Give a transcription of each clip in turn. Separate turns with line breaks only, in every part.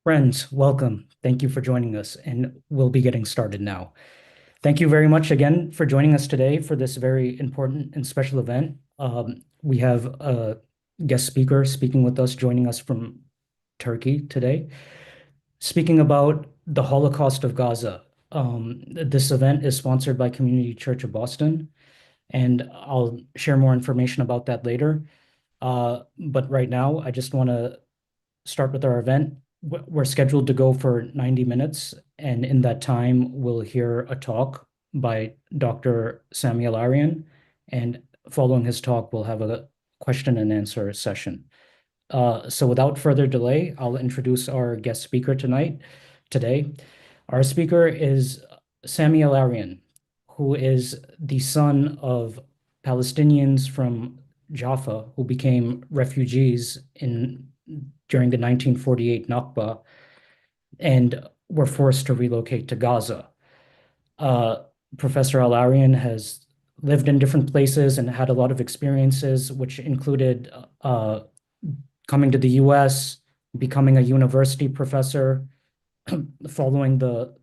Friends, welcome. Thank you for joining us, and we'll be getting started now. Thank you very much again for joining us today for this very important and special event. We have a guest speaker speaking with us, joining us from Turkey today, speaking about the Holocaust of Gaza. This event is sponsored by Community Church of Boston, and I'll share more information about that later. But right now, I just want to start with our event. We're scheduled to go for 90 minutes, and in that time, we'll hear a talk by Dr. Sami Al-Arian, and following his talk, we'll have a question and answer session. So without further delay, I'll introduce our guest speaker today. Our speaker is Sami Al-Arian, who is the son of Palestinians from Jaffa who became refugees during the 1948 Nakba and were forced to relocate to Gaza. Uh, Professor Al-Arian has lived in different places and had a lot of experiences, which included coming to the US, becoming a university professor, following the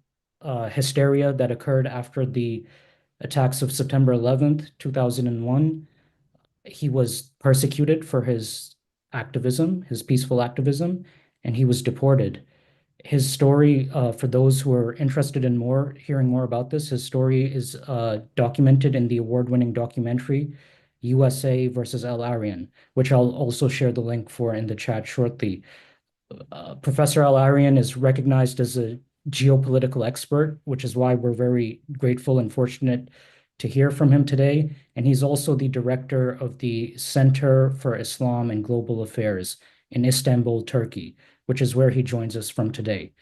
hysteria that occurred after the attacks of September 11th, 2001. He was persecuted for his activism, his peaceful activism, and he was deported. His story, for those who are interested in hearing more about this, his story is documented in the award-winning documentary USA versus Al-Arian, which I'll also share the link for in the chat shortly. Professor Al-Arian is recognized as a geopolitical expert, which is why we're very grateful and fortunate to hear from him today. And he's also the director of the Center for Islam and Global Affairs in Istanbul, Turkey, which is where he joins us from today.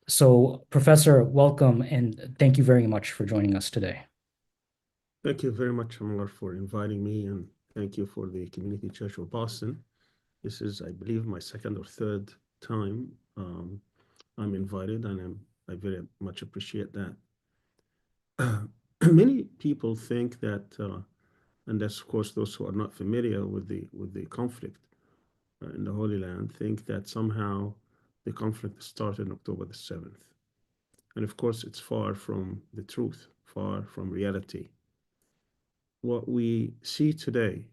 So, Professor, welcome, and thank you very much for joining us today.
Thank you very much, Amar, for inviting me, and thank you for the Community Church of Boston. This is, I believe, my second or third time I'm invited, and I very much appreciate that. Many people think that, and that's of course those who are not familiar with the conflict in the Holy Land, think that somehow the conflict started on October the 7th. And of course, it's far from the truth, far from reality. What we see today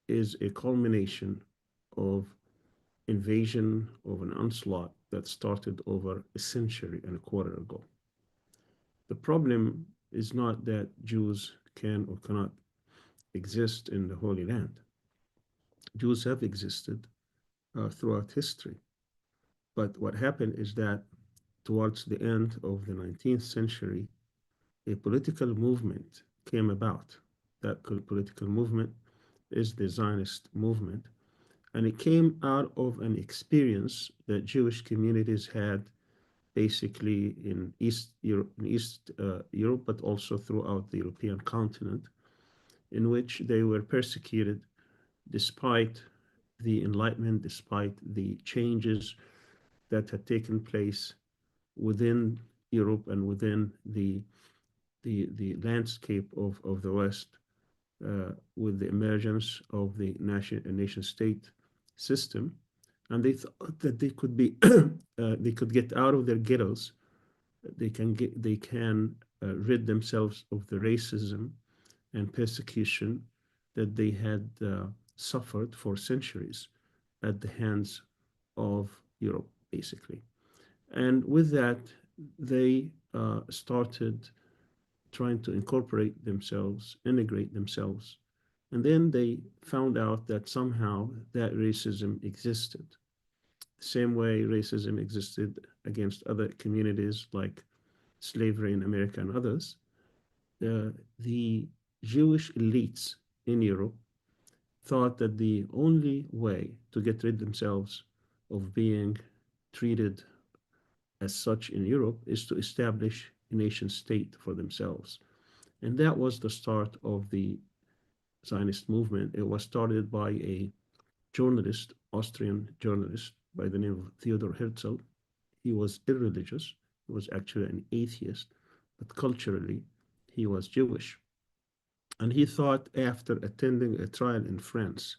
is a culmination of invasion, of an onslaught that started over a century and a quarter ago. The problem is not that Jews can or cannot exist in the Holy Land. Jews have existed throughout history. But what happened is that towards the end of the 19th century, a political movement came about. That political movement is the Zionist movement. And it came out of an experience that Jewish communities had basically in East Europe, but also throughout the European continent, in which they were persecuted despite the Enlightenment, despite the changes that had taken place within Europe and within the landscape of the West, with the emergence of the nation state system, and they thought that they could be they could get out of their ghettos. They can rid themselves of the racism and persecution that they had suffered for centuries at the hands of Europe, basically. And with that, they started trying to incorporate themselves, integrate themselves. And then they found out that somehow that racism existed. The same way racism existed against other communities like slavery in America and others, the Jewish elites in Europe thought that the only way to get rid themselves of being treated as such in Europe is to establish a nation state for themselves. And that was the start of the Zionist movement. It was started by a journalist, Austrian journalist by the name of Theodor Herzl. He was irreligious. He was actually an atheist, but culturally, he was Jewish. And he thought after attending a trial in France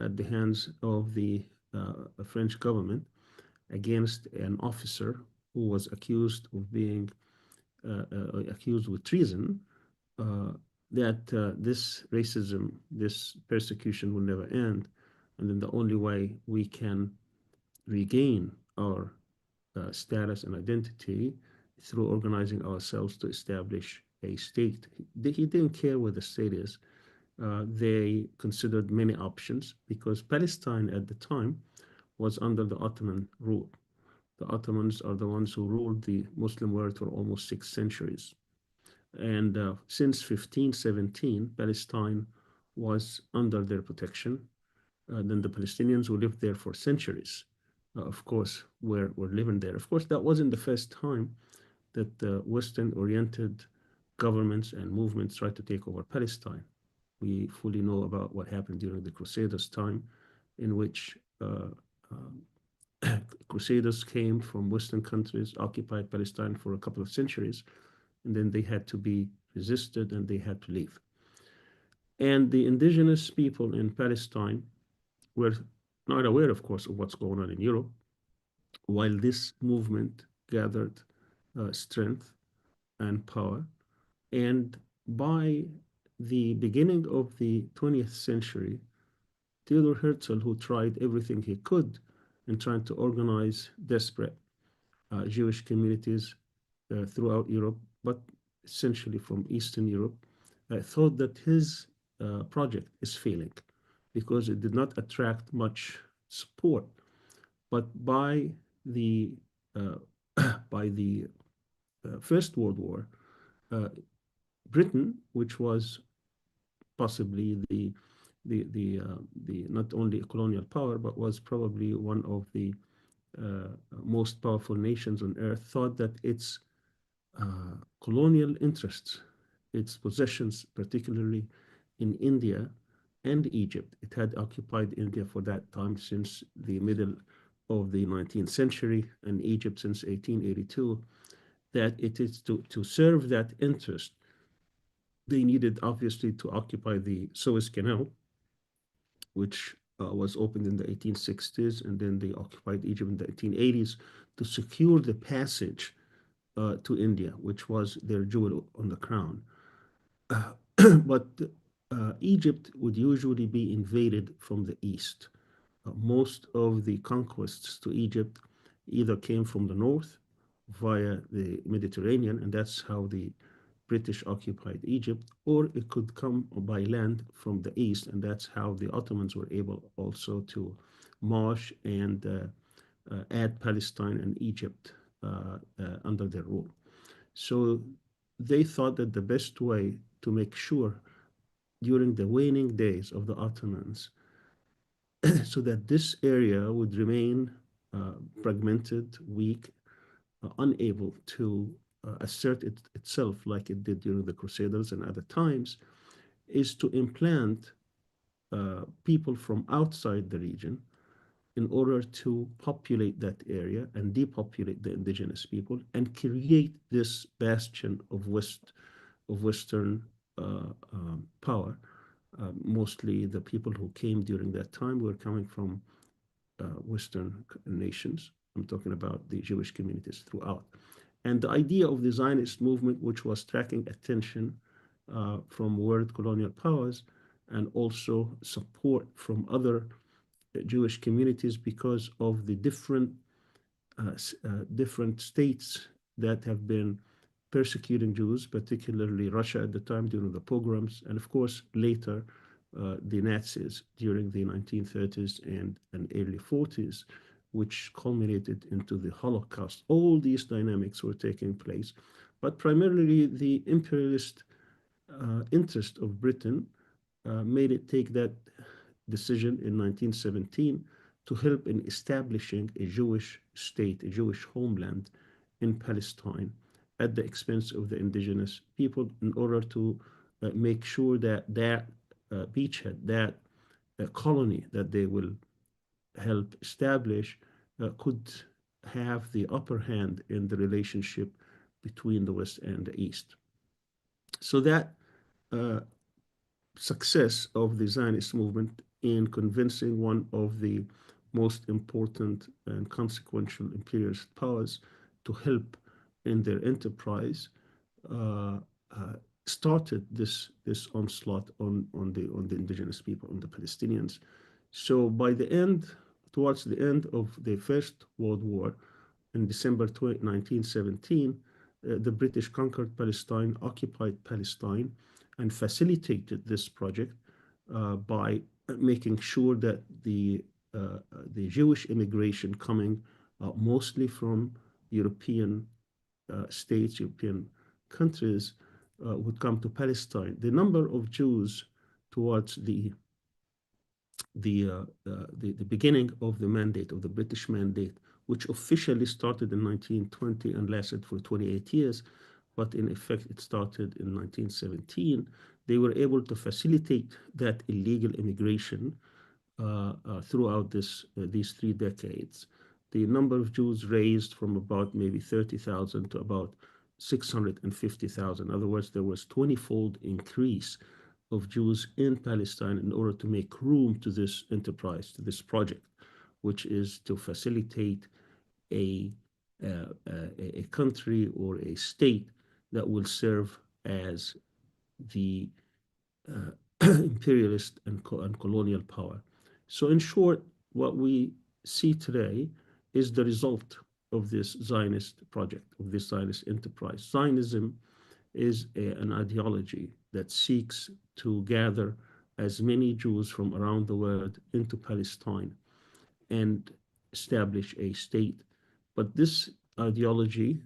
at the hands of the French government against an officer who was accused of being accused with treason, uh, that this racism, this persecution will never end. And then the only way we can regain our status and identity through organizing ourselves to establish a state. He didn't care where the state is. They considered many options because Palestine at the time was under the Ottoman rule. The Ottomans are the ones who ruled the Muslim world for almost 6 centuries. And since 1517, Palestine was under their protection. Then the Palestinians who lived there for centuries, of course, were living there. Of course, that wasn't the first time that Western-oriented governments and movements tried to take over Palestine. We fully know about what happened during the Crusaders' time, in which Crusaders came from Western countries, occupied Palestine for a couple of centuries, and then they had to be resisted and they had to leave. And the indigenous people in Palestine were not aware, of course, of what's going on in Europe, while this movement gathered strength and power. And by the beginning of the 20th century, Theodor Herzl, who tried everything he could in trying to organize desperate Jewish communities throughout Europe, but essentially from Eastern Europe, thought that his project is failing because it did not attract much support. But by the uh, by the First World War, uh, Britain, which was possibly the not only a colonial power, but was probably one of the most powerful nations on earth, thought that its colonial interests, its possessions, particularly in India and Egypt. It had occupied India for that time since the middle of the 19th century and Egypt since 1882, that it is to serve that interest. They needed obviously to occupy the Suez Canal, which was opened in the 1860s, and then they occupied Egypt in the 1880s to secure the passage to India, which was their jewel on the crown. But Egypt would usually be invaded from the east. Most of the conquests to Egypt either came from the north via the Mediterranean, and that's how the British occupied Egypt, or it could come by land from the east, and that's how the Ottomans were able also to march and add Palestine and Egypt under their rule. So they thought that the best way to make sure during the waning days of the Ottomans so that this area would remain fragmented, weak, unable to assert itself like it did during the Crusaders and other times, is to implant people from outside the region in order to populate that area and depopulate the indigenous people and create this bastion of Western power. Mostly the people who came during that time were coming from Western nations. I'm talking about the Jewish communities throughout. And the idea of the Zionist movement, which was tracking attention from world colonial powers and also support from other Jewish communities because of the different states that have been persecuting Jews, particularly Russia at the time during the pogroms, and of course later the Nazis during the 1930s and early 40s, which culminated into the Holocaust. All these dynamics were taking place, but primarily the imperialist interest of Britain made it take that decision in 1917 to help in establishing a Jewish state, a Jewish homeland in Palestine at the expense of the indigenous people in order to make sure that that beachhead, that colony that they will help establish could have the upper hand in the relationship between the West and the East. So that uh, success of the Zionist movement in convincing one of the most important and consequential imperialist powers to help in their enterprise, uh, uh, started this onslaught on the indigenous people, on the Palestinians. So by the end, towards the end of the First World War, in December 1917, the British conquered Palestine, occupied Palestine, and facilitated this project by making sure that the Jewish immigration coming mostly from European states, European countries, would come to Palestine. The number of Jews towards the beginning of the mandate, of the British mandate, which officially started in 1920 and lasted for 28 years, but in effect it started in 1917. They were able to facilitate that illegal immigration throughout these 3 decades. The number of Jews raised from about maybe 30,000 to about 650,000. In other words, there was 20-fold increase of Jews in Palestine in order to make room to this enterprise, to this project, which is to facilitate a, a country or a state that will serve as the imperialist and colonial power. So, in short, what we see today is the result of this Zionist project, of this Zionist enterprise. Zionism is an ideology that seeks to gather as many Jews from around the world into Palestine and establish a state. But this ideology,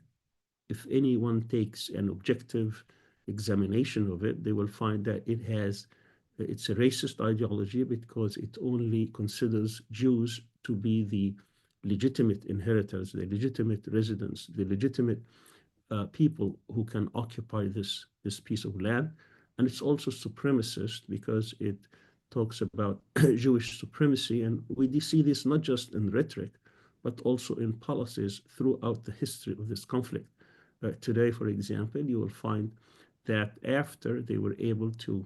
if anyone takes an objective examination of it, they will find that it's a racist ideology because it only considers Jews to be the legitimate inheritors, the legitimate residents, the legitimate people who can occupy this piece of land. And it's also supremacist because it talks about Jewish supremacy. And we see this not just in rhetoric, but also in policies throughout the history of this conflict. Today, for example, you will find that after they were able to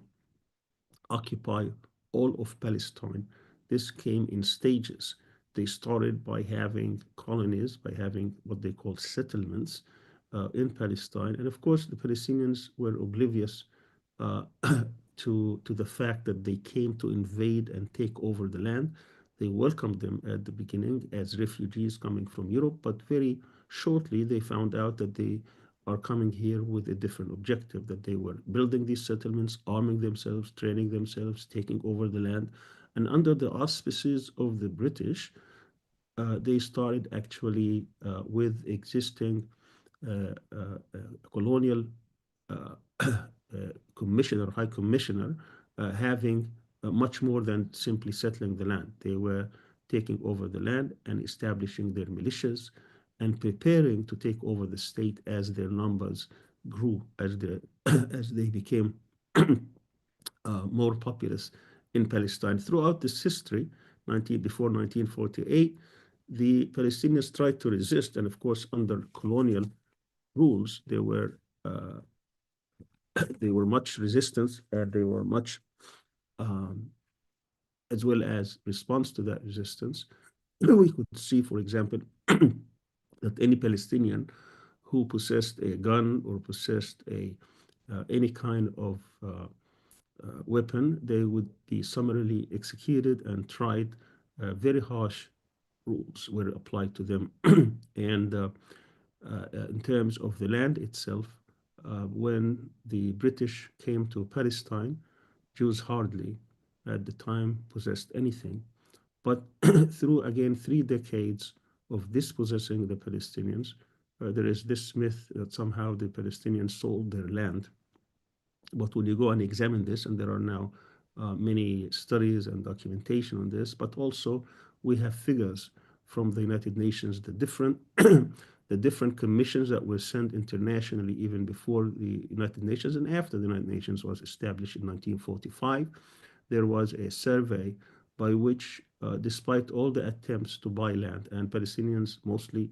occupy all of Palestine, this came in stages. They started by having colonies, by having what they call settlements in Palestine. And of course, the Palestinians were oblivious uh, to the fact that they came to invade and take over the land. They welcomed them at the beginning as refugees coming from Europe, but very shortly they found out that they are coming here with a different objective, that they were building these settlements, arming themselves, training themselves, taking over the land. And under the auspices of the British, they started actually with existing colonial commissioner, high commissioner, having much more than simply settling the land. They were taking over the land and establishing their militias and preparing to take over the state as their numbers grew, as they became more populous in Palestine. Throughout this history, before 1948, the Palestinians tried to resist, and of course, under colonial rules, uh, they were much resistance, and they were much, um, as well as response to that resistance. We could see, for example, that any Palestinian who possessed a gun or possessed any kind of weapon, they would be summarily executed and tried. Very harsh rules were applied to them. And in terms of the land itself, when the British came to Palestine, Jews hardly at the time possessed anything. But through, again, 3 decades of dispossessing the Palestinians, there is this myth that somehow the Palestinians sold their land. But when you go and examine this, and there are now many studies and documentation on this, but also we have figures from the United Nations, the different the different commissions that were sent internationally even before the United Nations and after the United Nations was established in 1945. There was a survey by which, despite all the attempts to buy land, and Palestinians, mostly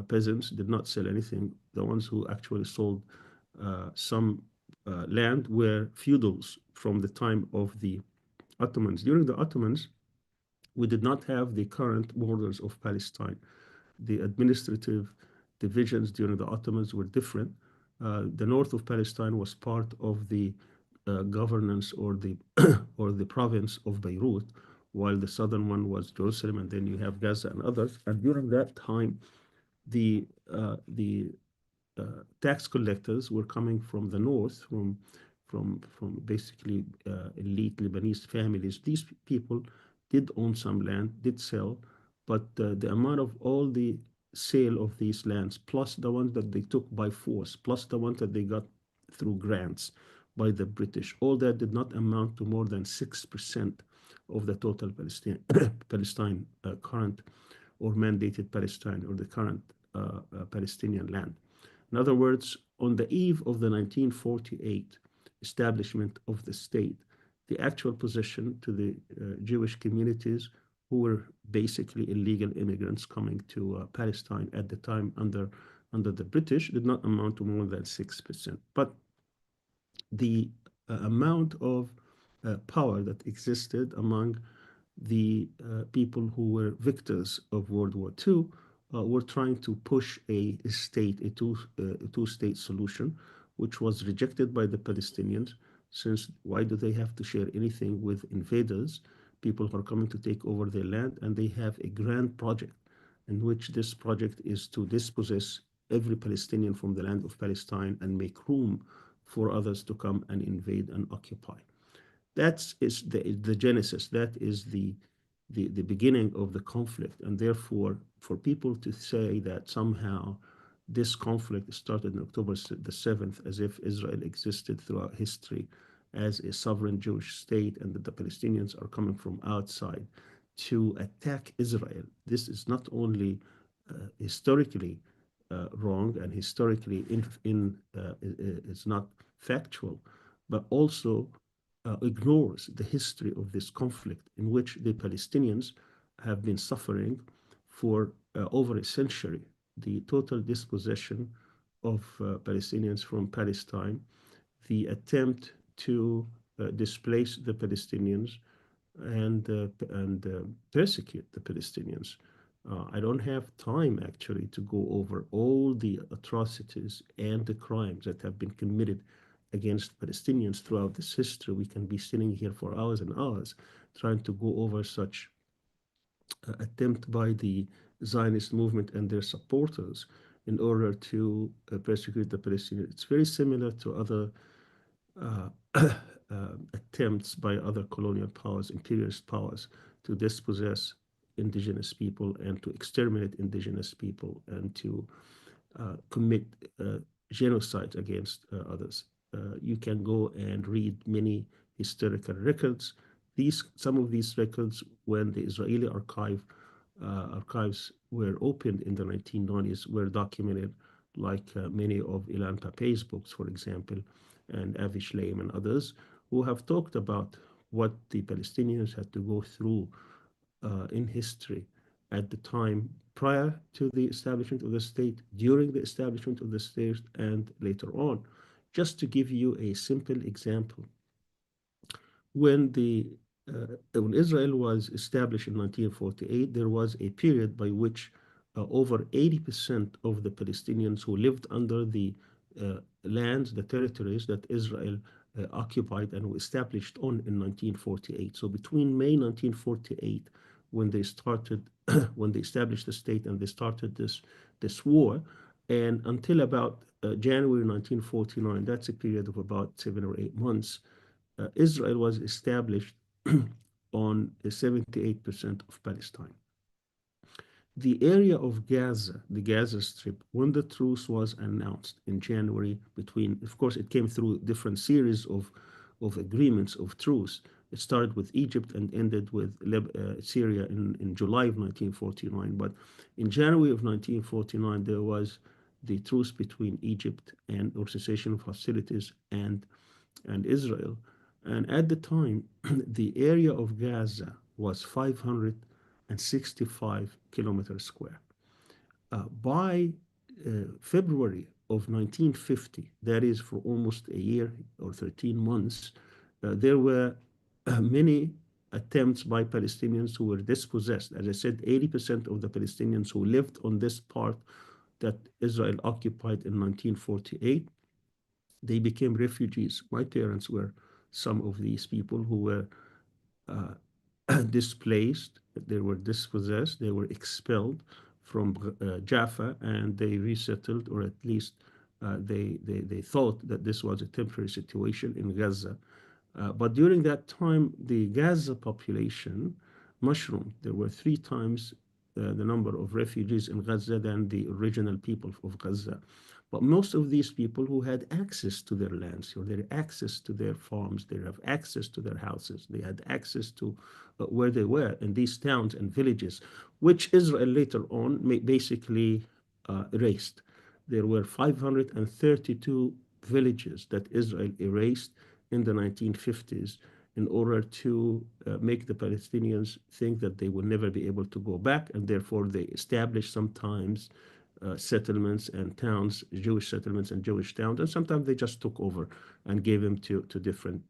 peasants, did not sell anything. The ones who actually sold some land were feudals from the time of the Ottomans. During the Ottomans, We did not have the current borders of Palestine. The administrative divisions during the Ottomans were different. The north of Palestine was part of the governance or the or the province of Beirut, while the southern one was Jerusalem, and then you have Gaza and others. And during that time, the tax collectors were coming from the north, from basically elite Lebanese families. These people did own some land, did sell, but the amount of all the sale of these lands, plus the ones that they took by force, plus the ones that they got through grants by the British, all that did not amount to more than 6% of the total Palestine current or mandated Palestine or the current Palestinian land. In other words, on the eve of the 1948 establishment of the state, the actual possession to the Jewish communities who were basically illegal immigrants coming to Palestine at the time under the British did not amount to more than 6%. But the amount of power that existed among the people who were victors of World War II were trying to push a state, a two-state solution, which was rejected by the Palestinians. Since why do they have to share anything with invaders, people who are coming to take over their land? And they have a grand project in which this project is to dispossess every Palestinian from the land of Palestine and make room for others to come and invade and occupy. That is the genesis. That is the beginning of the conflict. And therefore, for people to say that somehow this conflict started on October the 7th, as if Israel existed throughout history as a sovereign Jewish state and that the Palestinians are coming from outside to attack Israel, this is not only historically wrong and historically it's not factual, but also ignores the history of this conflict in which the Palestinians have been suffering for over a century. The total dispossession of Palestinians from Palestine, the attempt to displace the Palestinians and persecute the Palestinians. I don't have time actually to go over all the atrocities and the crimes that have been committed against Palestinians throughout this history. We can be sitting here for hours and hours trying to go over such attempt by the Zionist movement and their supporters in order to persecute the Palestinians. It's very similar to other attempts by other colonial powers, imperialist powers, to dispossess indigenous people and to exterminate indigenous people and to commit genocide against others. You can go and read many historical records. Some of these records, when the Israeli archives were opened in the 1990s, were documented, like many of Ilan Pappé's books, for example, and Avi Shleim and others, who have talked about what the Palestinians had to go through in history at the time prior to the establishment of the state, during the establishment of the state, and later on. Just to give you a simple example, when Israel was established in 1948, there was a period by which over 80% of the Palestinians who lived under the lands, the territories that Israel occupied and established in 1948. So between May 1948, when they started, when they established the state and they started this war, and until about January 1949, that's a period of about 7 or 8 months, Israel was established on 78% of Palestine. The area of Gaza, the Gaza Strip, when the truce was announced in January of course, it came through different series of agreements of truce. It started with Egypt and ended with Syria in July of 1949. But in January of 1949, there was the truce between Egypt or cessation of hostilities and Israel. And at the time, the area of Gaza was 565 kilometers square. By February of 1950, that is for almost a year or 13 months, there were many attempts by Palestinians who were dispossessed. As I said, 80% of the Palestinians who lived on this part that Israel occupied in 1948, they became refugees. My parents were some of these people who were uh, displaced, they were dispossessed, they were expelled from Jaffa, and they resettled, or at least they thought that this was a temporary situation in Gaza. But during that time, the Gaza population mushroomed. There were three times the number of refugees in Gaza than the original people of Gaza. But most of these people who had access to their lands, or their access to their farms, they have access to their houses, they had access to where they were in these towns and villages, which Israel later on basically erased. There were 532 villages that Israel erased in the 1950s in order to make the Palestinians think that they will never be able to go back, and therefore they established sometimes settlements and towns, Jewish settlements and Jewish towns, and sometimes they just took over and gave them to different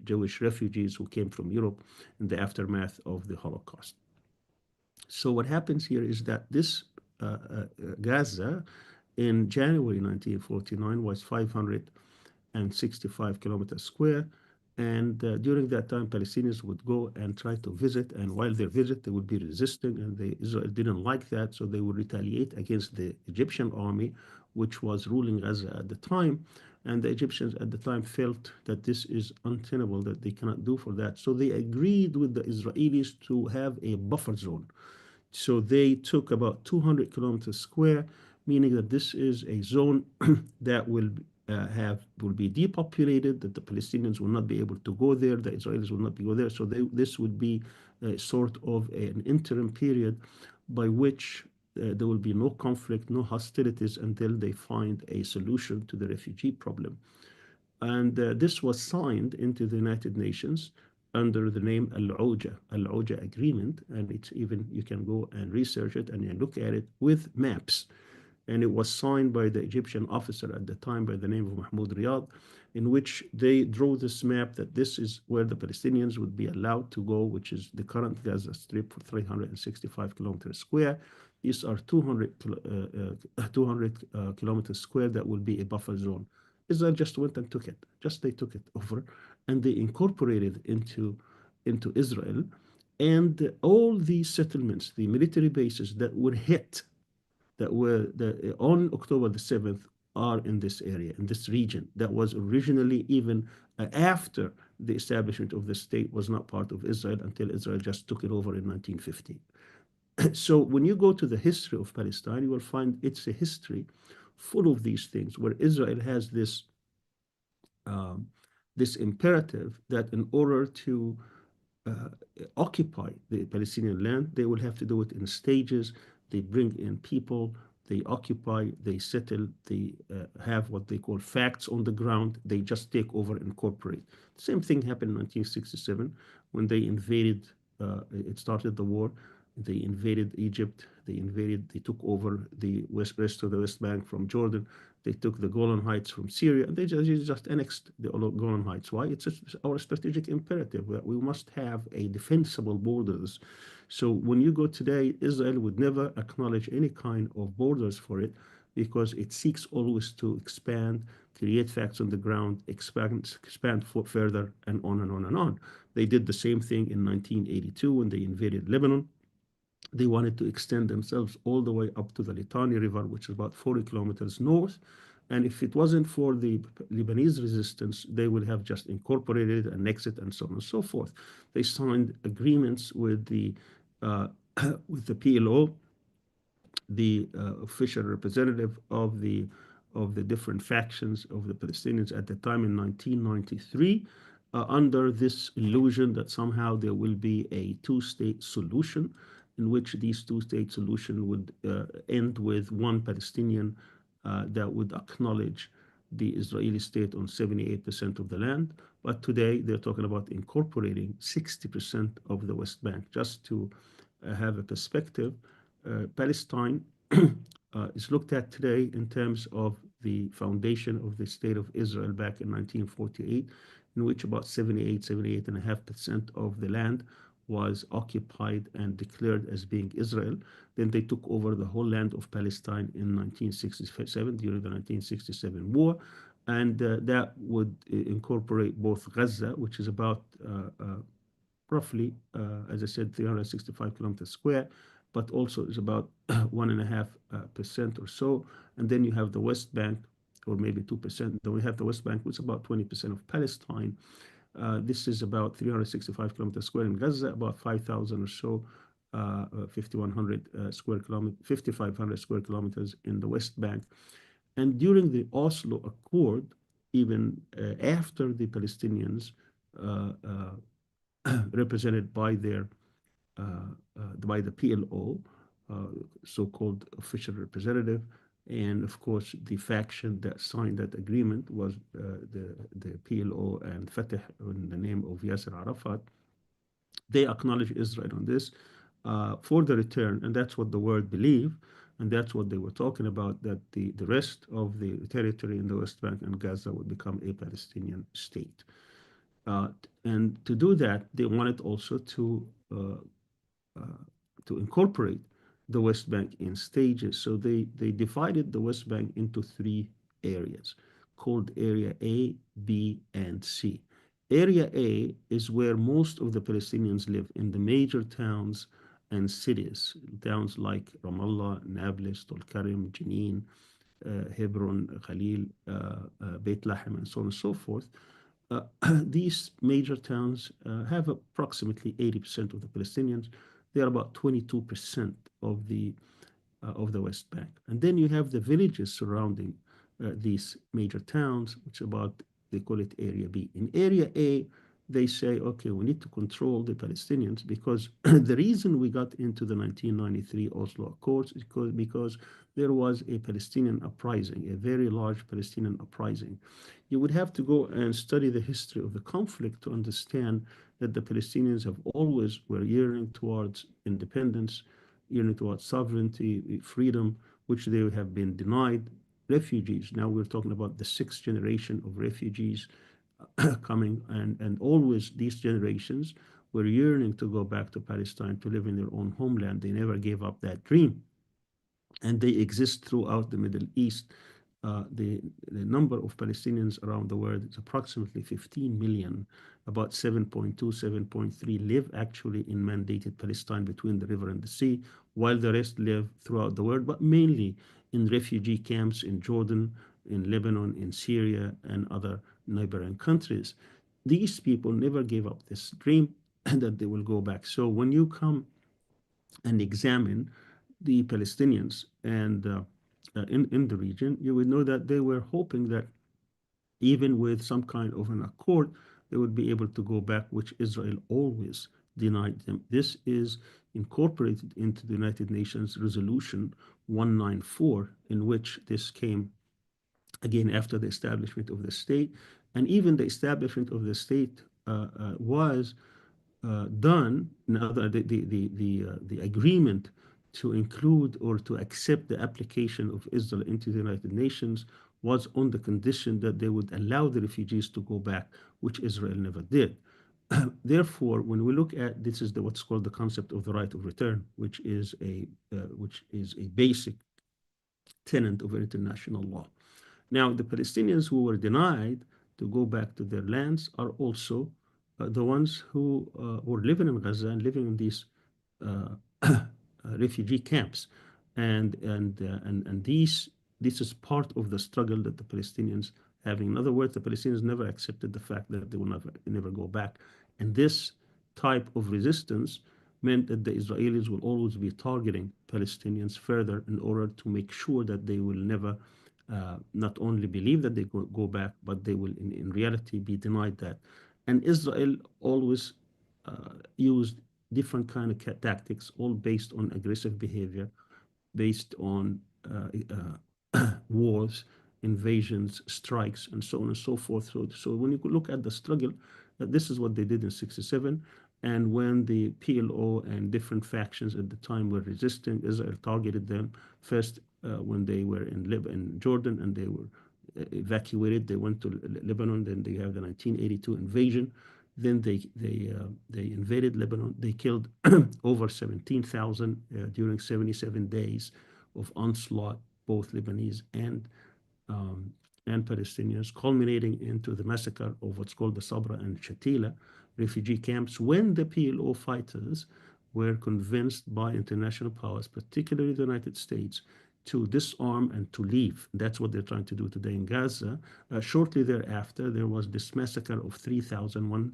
Jewish refugees who came from Europe in the aftermath of the Holocaust. So what happens here is that this Gaza in January 1949 was 565 kilometers square. And during that time, Palestinians would go and try to visit. And while they visit, they would be resisting, and Israel didn't like that. So they would retaliate against the Egyptian army, which was ruling Gaza at the time. And the Egyptians at the time felt that this is untenable, that they cannot do for that. So they agreed with the Israelis to have a buffer zone. So they took about 200 kilometers square, meaning that this is a zone that will be depopulated, that the Palestinians will not be able to go there, the Israelis will not be go there. So this would be a sort of an interim period by which there will be no conflict, no hostilities until they find a solution to the refugee problem. And this was signed into the United Nations under the name Al-Oja Agreement, and it's even, you can go and research it and you look at it with maps. And it was signed by the Egyptian officer at the time by the name of Mahmoud Riyad, in which they drew this map that this is where the Palestinians would be allowed to go, which is the current Gaza Strip for 365 kilometers square. These are 200 kilometers square that will be a buffer zone. Israel just went and took it. Just they took it over, and they incorporated into Israel. And all these settlements, the military bases that were hit, that were on October the 7th, are in this area, in this region that was originally, even after the establishment of the state, was not part of Israel until Israel just took it over in 1950. So when you go to the history of Palestine, you will find it's a history full of these things, where Israel has um, this imperative that in order to uh, occupy the Palestinian land, they will have to do it in stages. They bring in people, they occupy, they settle, they have what they call facts on the ground. They just take over, incorporate. The same thing happened in 1967 when they invaded, it started the war. They invaded Egypt. They took over the rest of the West Bank from Jordan. They took the Golan Heights from Syria, and they just annexed the Golan Heights. Why? It's our strategic imperative that we must have a defensible borders. So when you go today, Israel would never acknowledge any kind of borders for it, because it seeks always to expand, create facts on the ground, expand further, and on and on and on. They did the same thing in 1982 when they invaded Lebanon. They wanted to extend themselves all the way up to the Litani River, which is about 40 kilometers north. And if it wasn't for the Lebanese resistance, they would have just incorporated, annexed it, and so on and so forth. They signed agreements with the uh, with the PLO, the official representative of the different factions of the Palestinians at the time in 1993, under this illusion that somehow there will be a two-state solution, in which these two-state solution would end with one Palestinian that would acknowledge the Israeli state on 78% of the land. But today they're talking about incorporating 60% of the West Bank. Just to have a perspective, Palestine is looked at today in terms of the foundation of the state of Israel back in 1948. in which about 78.5% of the land was occupied and declared as being Israel. Then they took over the whole land of Palestine in 1967 during the 1967 war. And that would incorporate both Gaza, which is about roughly, as I said, 365 kilometers square, but also is about 1.5% or so. And then you have the West Bank, or maybe 2%. Then we have the West Bank, which is about 20% of Palestine. This is about 365 kilometers square in Gaza, about 5,000 or so, 5,100 square kilometers, 5,500 square kilometers in the West Bank. And during the Oslo Accord, even after the Palestinians represented by their by the PLO, so-called official representative, and of course the faction that signed that agreement was the PLO and Fatah in the name of Yasser Arafat. They acknowledge Israel on this for the return, and that's what the world believe, and that's what they were talking about, that the rest of the territory in the West Bank and Gaza would become a Palestinian state. And to do that, they wanted also to incorporate the West Bank in stages. So they divided the West Bank into three areas called Area A, B, and C. Area A is where most of the Palestinians live in the major towns and cities, towns like Ramallah, Nablus, Tulkarem, Jenin, Hebron, Khalil, Beit Lahem, and so on and so forth. These major towns have approximately 80% of the Palestinians. They are about 22% of the West Bank. And then you have the villages surrounding these major towns, which about, they call it Area B. In Area A, they say, okay, we need to control the Palestinians because the reason we got into the 1993 Oslo Accords is because there was a Palestinian uprising, a very large Palestinian uprising. You would have to go and study the history of the conflict to understand that the Palestinians have always were yearning towards independence, yearning towards sovereignty, freedom, which they have been denied. Refugees, now we're talking about the sixth generation of refugees coming, and always these generations were yearning to go back to Palestine to live in their own homeland. They never gave up that dream, and they exist throughout the Middle East. The number of Palestinians around the world is approximately 15 million. About 7.2, 7.3 live actually in mandated Palestine between the river and the sea, while the rest live throughout the world, but mainly in refugee camps in Jordan, in Lebanon, in Syria, and other neighboring countries. These people never gave up this dream that they will go back. So when you come and examine the Palestinians and in the region, you would know that they were hoping that even with some kind of an accord, they would be able to go back, which Israel always denied them. This is incorporated into the United Nations Resolution 194, in which this came again after the establishment of the state. And even the establishment of the state was done. Now, the agreement to include or to accept the application of Israel into the United Nations was on the condition that they would allow the refugees to go back, which Israel never did. Therefore, when we look at this, is what's called the concept of the right of return, which is a basic tenet of international law. Now, the Palestinians who were denied to go back to their lands are also the ones who were living in Gaza and living in these refugee camps, and this is part of the struggle that the Palestinians having. In other words, the Palestinians never accepted the fact that they will never go back, and this type of resistance meant that the Israelis will always be targeting Palestinians further in order to make sure that they will never not only believe that they go back, but they will in reality be denied that. And Israel always used different kind of tactics, all based on aggressive behavior, based on wars, invasions, strikes, and so on and so forth. So when you look at the struggle, this is what they did in 67. And when the PLO and different factions at the time were resisting, Israel targeted them first when they were in Jordan, and they were evacuated. They went to Lebanon. Then they have the 1982 invasion. Then they invaded Lebanon. They killed over 17,000 during 77 days of onslaught, both Lebanese um, and Palestinians, culminating into the massacre of what's called the Sabra and Shatila refugee camps, when the PLO fighters were convinced by international powers, particularly the United States, to disarm and to leave. That's what they're trying to do today in Gaza. Shortly thereafter, there was this massacre of 3,001,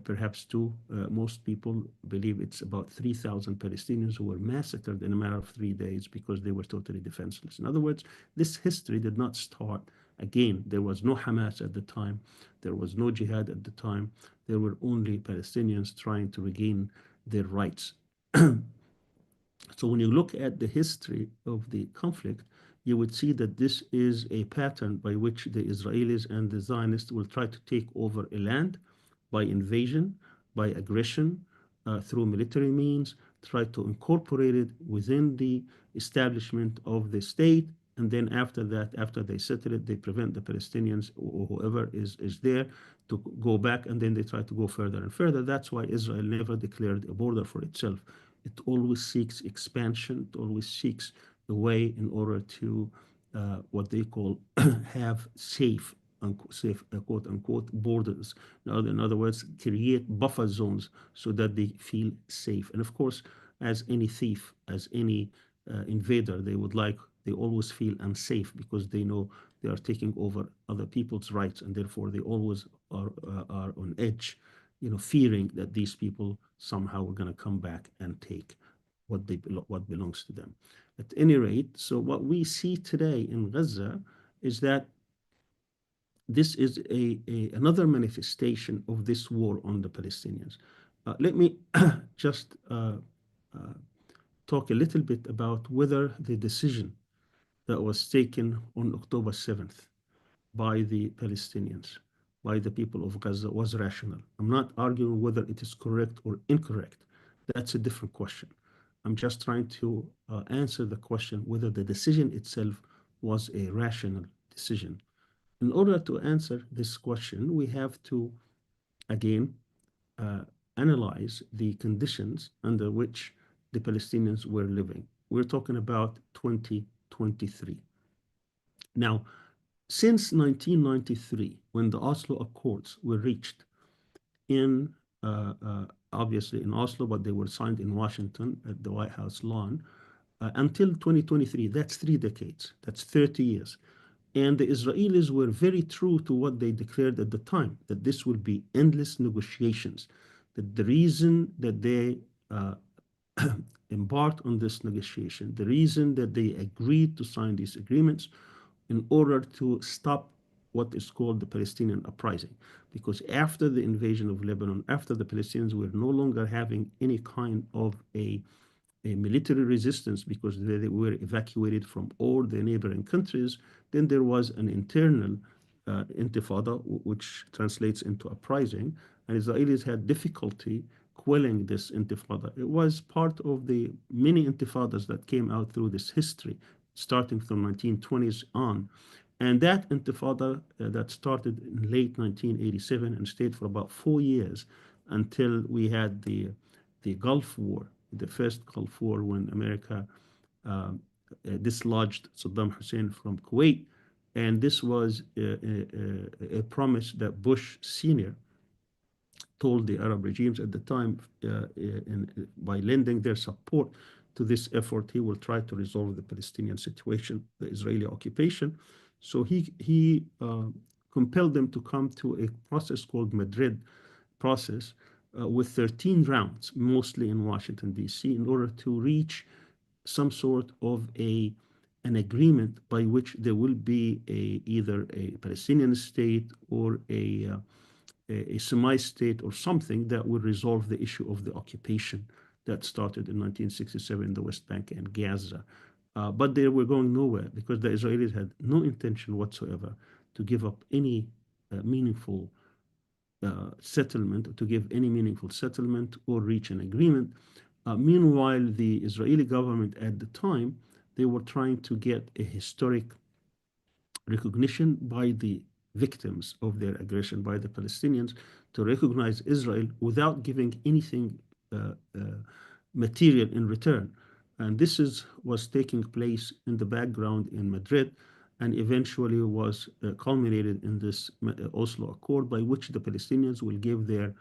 perhaps two. Most people believe it's about 3,000 Palestinians who were massacred in a matter of 3 days because they were totally defenseless. In other words, this history did not start again. There was no Hamas at the time. There was no jihad at the time. There were only Palestinians trying to regain their rights. So when you look at the history of the conflict, you would see that this is a pattern by which the Israelis and the Zionists will try to take over a land by invasion, by aggression, through military means, try to incorporate it within the establishment of the state. And then after that, after they settle it, they prevent the Palestinians or whoever is there to go back, and then they try to go further and further. That's why Israel never declared a border for itself. It always seeks expansion. It always seeks a way in order to what they call have safe, quote unquote, borders. In other words, create buffer zones so that they feel safe. And of course, as any thief, as any invader, they always feel unsafe because they know they are taking over other people's rights, and therefore they always are on edge, fearing that these people somehow are going to come back and take what belongs to them. At any rate, so what we see today in Gaza is that this is another manifestation of this war on the Palestinians. Let me just talk a little bit about whether the decision that was taken on October 7th by the Palestinians, by the people of Gaza, was rational. I'm not arguing whether it is correct or incorrect. That's a different question. I'm just trying to answer the question whether the decision itself was a rational decision. In order to answer this question, we have to, again, uh, analyze the conditions under which the Palestinians were living. We're talking about 2023. Now, since 1993, when the Oslo Accords were reached in, obviously in Oslo, but they were signed in Washington at the White House lawn, until 2023, that's 3 decades, that's 30 years. And the Israelis were very true to what they declared at the time, that this will be endless negotiations, that the reason that they embarked on this negotiation, the reason that they agreed to sign these agreements in order to stop what is called the Palestinian uprising. Because after the invasion of Lebanon, after the Palestinians were no longer having any kind of a military resistance because they were evacuated from all the neighboring countries, then there was an internal intifada, which translates into uprising, and Israelis had difficulty quelling this intifada. It was part of the many intifadas that came out through this history, starting from 1920s on. And that intifada that started in late 1987 and stayed for about 4 years until we had the Gulf War, the first Gulf War, when America dislodged Saddam Hussein from Kuwait. And this was a promise that Bush Sr. told the Arab regimes at the time, by lending their support to this effort, he will try to resolve the Palestinian situation, the Israeli occupation. So he compelled them to come to a process called Madrid process, with 13 rounds, mostly in Washington, D.C., in order to reach some sort of an agreement by which there will be either a Palestinian state or a semi-state or something that will resolve the issue of the occupation that started in 1967 in the West Bank and Gaza. But they were going nowhere because the Israelis had no intention whatsoever to give up any meaningful settlement, to give any meaningful settlement or reach an agreement. Meanwhile, the Israeli government at the time, they were trying to get a historic recognition by the victims of their aggression, by the Palestinians, to recognize Israel without giving anything uh, uh, material in return. And this was taking place in the background in Madrid, and eventually was culminated in this Oslo Accord, by which the Palestinians will give the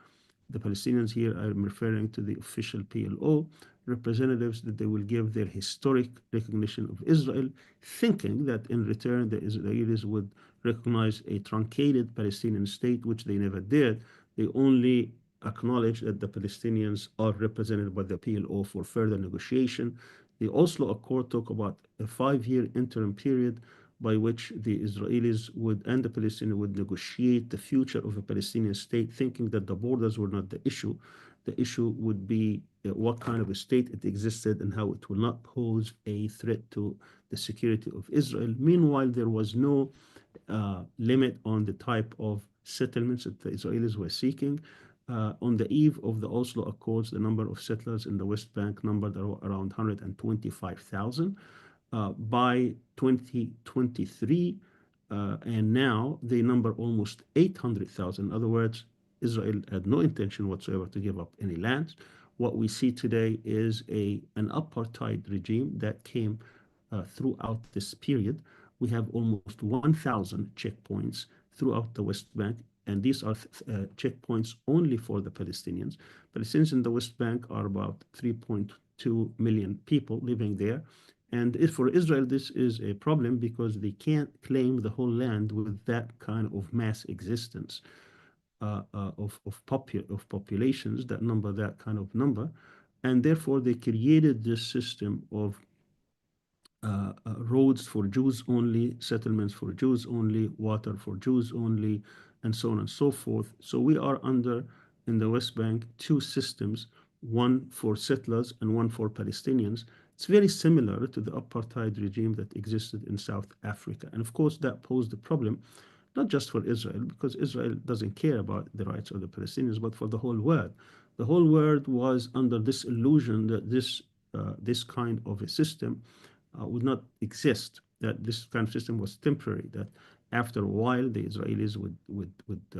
Palestinians here, I'm referring to the official PLO representatives, that they will give their historic recognition of Israel, thinking that in return the Israelis would recognize a truncated Palestinian state, which they never did. They only acknowledge that the Palestinians are represented by the PLO for further negotiation. The Oslo Accord talked about a 5-year interim period by which the Israelis would and the Palestinians would negotiate the future of a Palestinian state, thinking that the borders were not the issue. The issue would be what kind of a state it existed and how it will not pose a threat to the security of Israel. Meanwhile, there was no limit on the type of settlements that the Israelis were seeking. On the eve of the Oslo Accords, the number of settlers in the West Bank numbered around 125,000. By 2023, and now they number almost 800,000. In other words, Israel had no intention whatsoever to give up any land. What we see today is an apartheid regime that came throughout this period. We have almost 1,000 checkpoints throughout the West Bank, and these are checkpoints only for the Palestinians. Palestinians in the West Bank are about 3.2 million people living there. And if for Israel, this is a problem because they can't claim the whole land with that kind of mass existence of populations that number that kind of number. And therefore, they created this system of roads for Jews only, settlements for Jews only, water for Jews only, and so on and so forth. So we are under, in the West Bank, two systems, one for settlers and one for Palestinians. It's very similar to the apartheid regime that existed in South Africa. And of course, that posed a problem, not just for Israel, because Israel doesn't care about the rights of the Palestinians, but for the whole world. The whole world was under this illusion that this kind of a system would not exist, that this kind of system was temporary, that after a while the Israelis would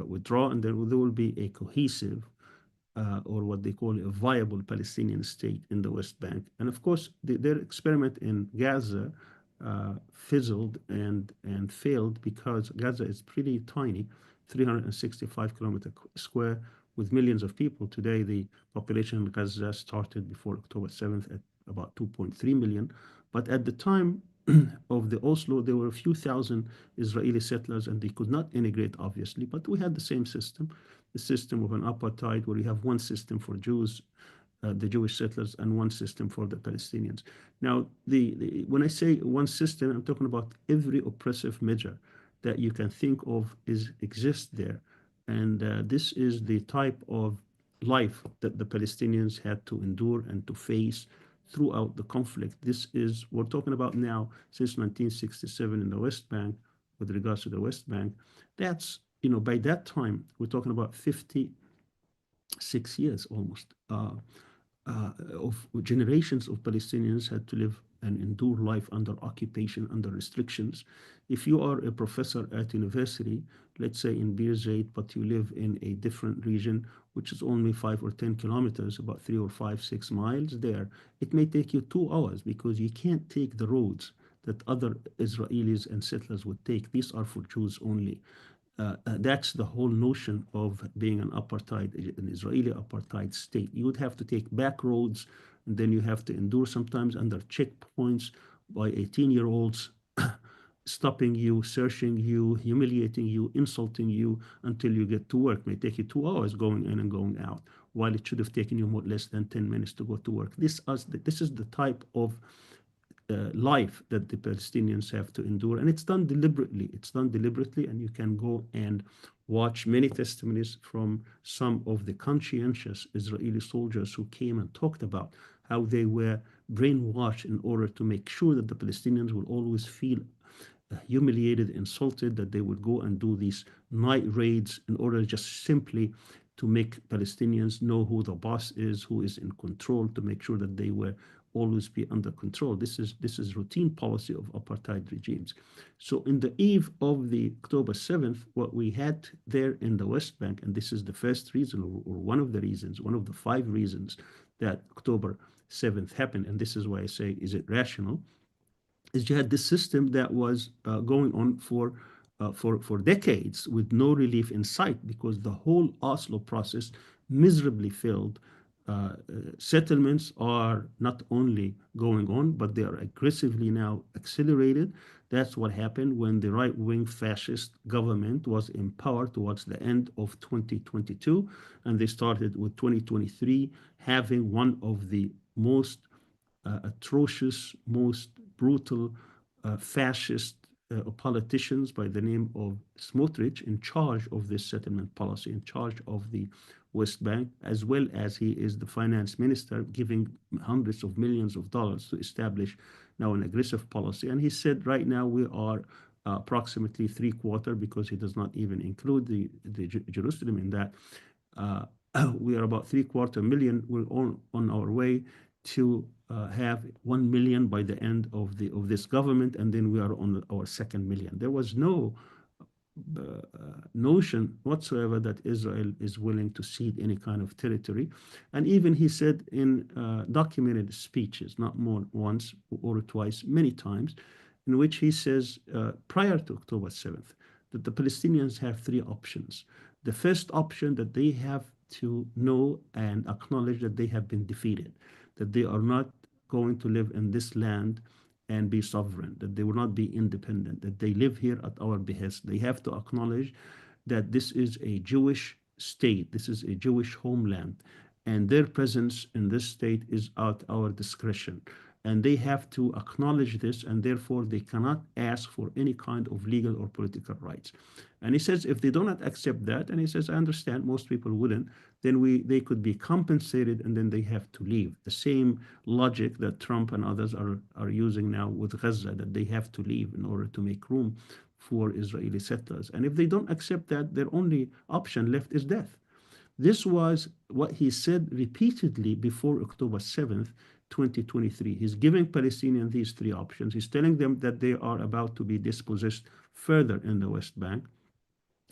withdraw, and there will be a cohesive or what they call a viable Palestinian state in the West Bank. And of course, their experiment in Gaza fizzled and failed because Gaza is pretty tiny, 365 kilometer square, with millions of people. Today, the population in Gaza started before October 7th at about 2.3 million. But at the time of the Oslo, there were a few thousand Israeli settlers, and they could not integrate, obviously. But we had the same system, the system of an apartheid, where you have one system for Jews, the Jewish settlers, and one system for the Palestinians. Now, when I say one system, I'm talking about every oppressive measure that you can think of exists there. And this is the type of life that the Palestinians had to endure and to face throughout the conflict. This is, we're talking about now since 1967 in the West Bank, with regards to the West Bank. That's, by that time, we're talking about 56 years almost. Of generations of Palestinians had to live and endure life under occupation, under restrictions. If you are a professor at university, let's say in Birzeit, but you live in a different region, which is only 5 or 10 kilometers, about 3 or 5, 6 miles there, it may take you 2 hours because you can't take the roads that other Israelis and settlers would take. These are for Jews only. That's the whole notion of being an Israeli apartheid state. You would have to take back roads, and then you have to endure sometimes under checkpoints by 18-year-olds stopping you, searching you, humiliating you, insulting you until you get to work. It may take you 2 hours going in and going out, while it should have taken you less than 10 minutes to go to work. This is the type of life that the Palestinians have to endure, and it's done deliberately. It's done deliberately, and you can go and watch many testimonies from some of the conscientious Israeli soldiers who came and talked about how they were brainwashed in order to make sure that the Palestinians will always feel humiliated, insulted, that they would go and do these night raids in order just simply to make Palestinians know who the boss is, who is in control, to make sure that they were always be under control. This is routine policy of apartheid regimes. So in the eve of the October 7th, what we had there in the West Bank, and this is the first reason, or one of the reasons, one of the 5 reasons that October 7th happened, and this is why I say, is it rational? Is you had this system that was going on for decades with no relief in sight, because the whole Oslo process miserably failed. Settlements are not only going on, but they are aggressively now accelerated. That's what happened when the right-wing fascist government was in power towards the end of 2022, and they started with 2023 having one of the most atrocious, most brutal fascist politicians by the name of Smotrich in charge of this settlement policy, in charge of the West Bank, as well as he is the finance minister, giving hundreds of millions of dollars to establish now an aggressive policy. And he said right now we are approximately 3/4, because he does not even include the Jerusalem in that. We are about 3/4 million. We're on our way to have 1 million by the end of this government, and then we are on our 2nd million. There was no notion whatsoever that Israel is willing to cede any kind of territory. And even he said in documented speeches, not more once or twice, many times, in which he says prior to October 7th, that the Palestinians have 3 options. The first option, that they have to know and acknowledge that they have been defeated, that they are not going to live in this land and be sovereign, that they will not be independent, that they live here at our behest. They have to acknowledge that this is a Jewish state, this is a Jewish homeland, and their presence in this state is at our discretion. And they have to acknowledge this, and therefore they cannot ask for any kind of legal or political rights. And he says if they do not accept that, and he says, I understand most people wouldn't, then they could be compensated, and then they have to leave. The same logic that Trump and others are using now with Gaza, that they have to leave in order to make room for Israeli settlers. And if they don't accept that, their only option left is death. This was what he said repeatedly before October 7th, 2023. He's giving Palestinians these 3 options. He's telling them that they are about to be dispossessed further in the West Bank.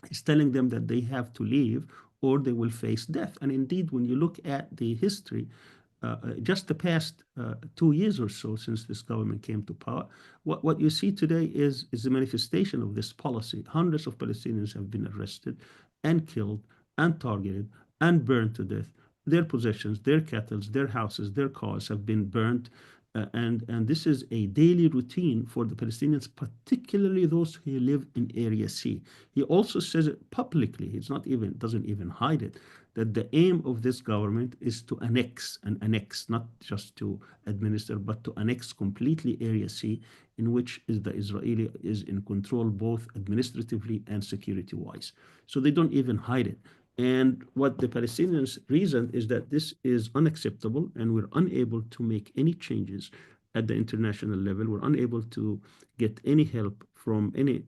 He's telling them that they have to leave or they will face death. And indeed, when you look at the history, just the past 2 years or so since this government came to power, what you see today is a manifestation of this policy. Hundreds of Palestinians have been arrested and killed and targeted and burned to death. Their possessions, their cattle, their houses, their cars have been burned. And this is a daily routine for the Palestinians, particularly those who live in Area C. He also says it publicly. Doesn't even hide it, that the aim of this government is to annex, not just to administer, but to annex completely Area C, in which the Israeli is in control both administratively and security-wise. So they don't even hide it. And what the Palestinians reason is that this is unacceptable, and we're unable to make any changes at the international level. We're unable to get any help from any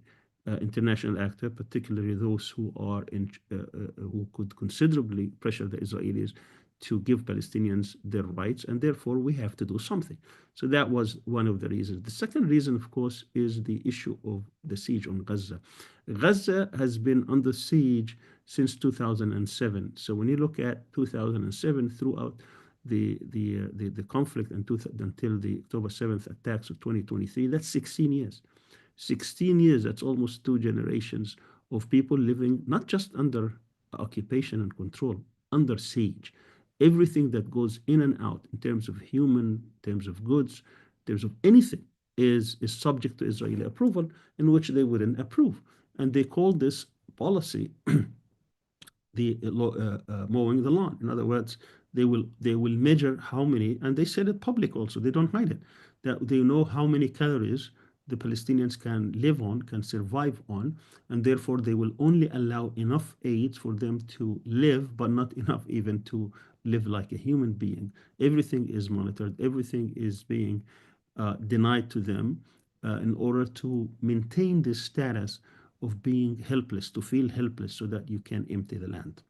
international actor, particularly those who who could considerably pressure the Israelis to give Palestinians their rights, and therefore we have to do something. So that was one of the reasons. The second reason, of course, is the issue of the siege on Gaza. Gaza has been under siege since 2007. So when you look at 2007 throughout the conflict until the October 7th attacks of 2023, that's 16 years. 16 years, that's almost 2 generations of people living not just under occupation and control, under siege. Everything that goes in and out in terms of human, in terms of goods, in terms of anything is subject to Israeli approval, in which they wouldn't approve. And they call this policy the mowing the lawn. In other words, they will measure how many, and they said it public also, they don't hide it, that they know how many calories the Palestinians can live on, can survive on, and therefore they will only allow enough aid for them to live, but not enough even to live like a human being. Everything is monitored, everything is being denied to them in order to maintain this status of being helpless, to feel helpless so that you can empty the land.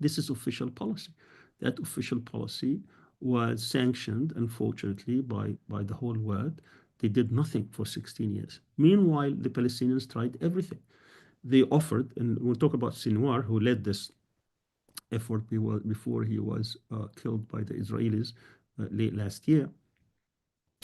This is official policy. That official policy was sanctioned, unfortunately, by the whole world. They did nothing for 16 years. Meanwhile, the Palestinians tried everything. They offered, and we'll talk about Sinwar, who led this effort before he was killed by the Israelis late last year.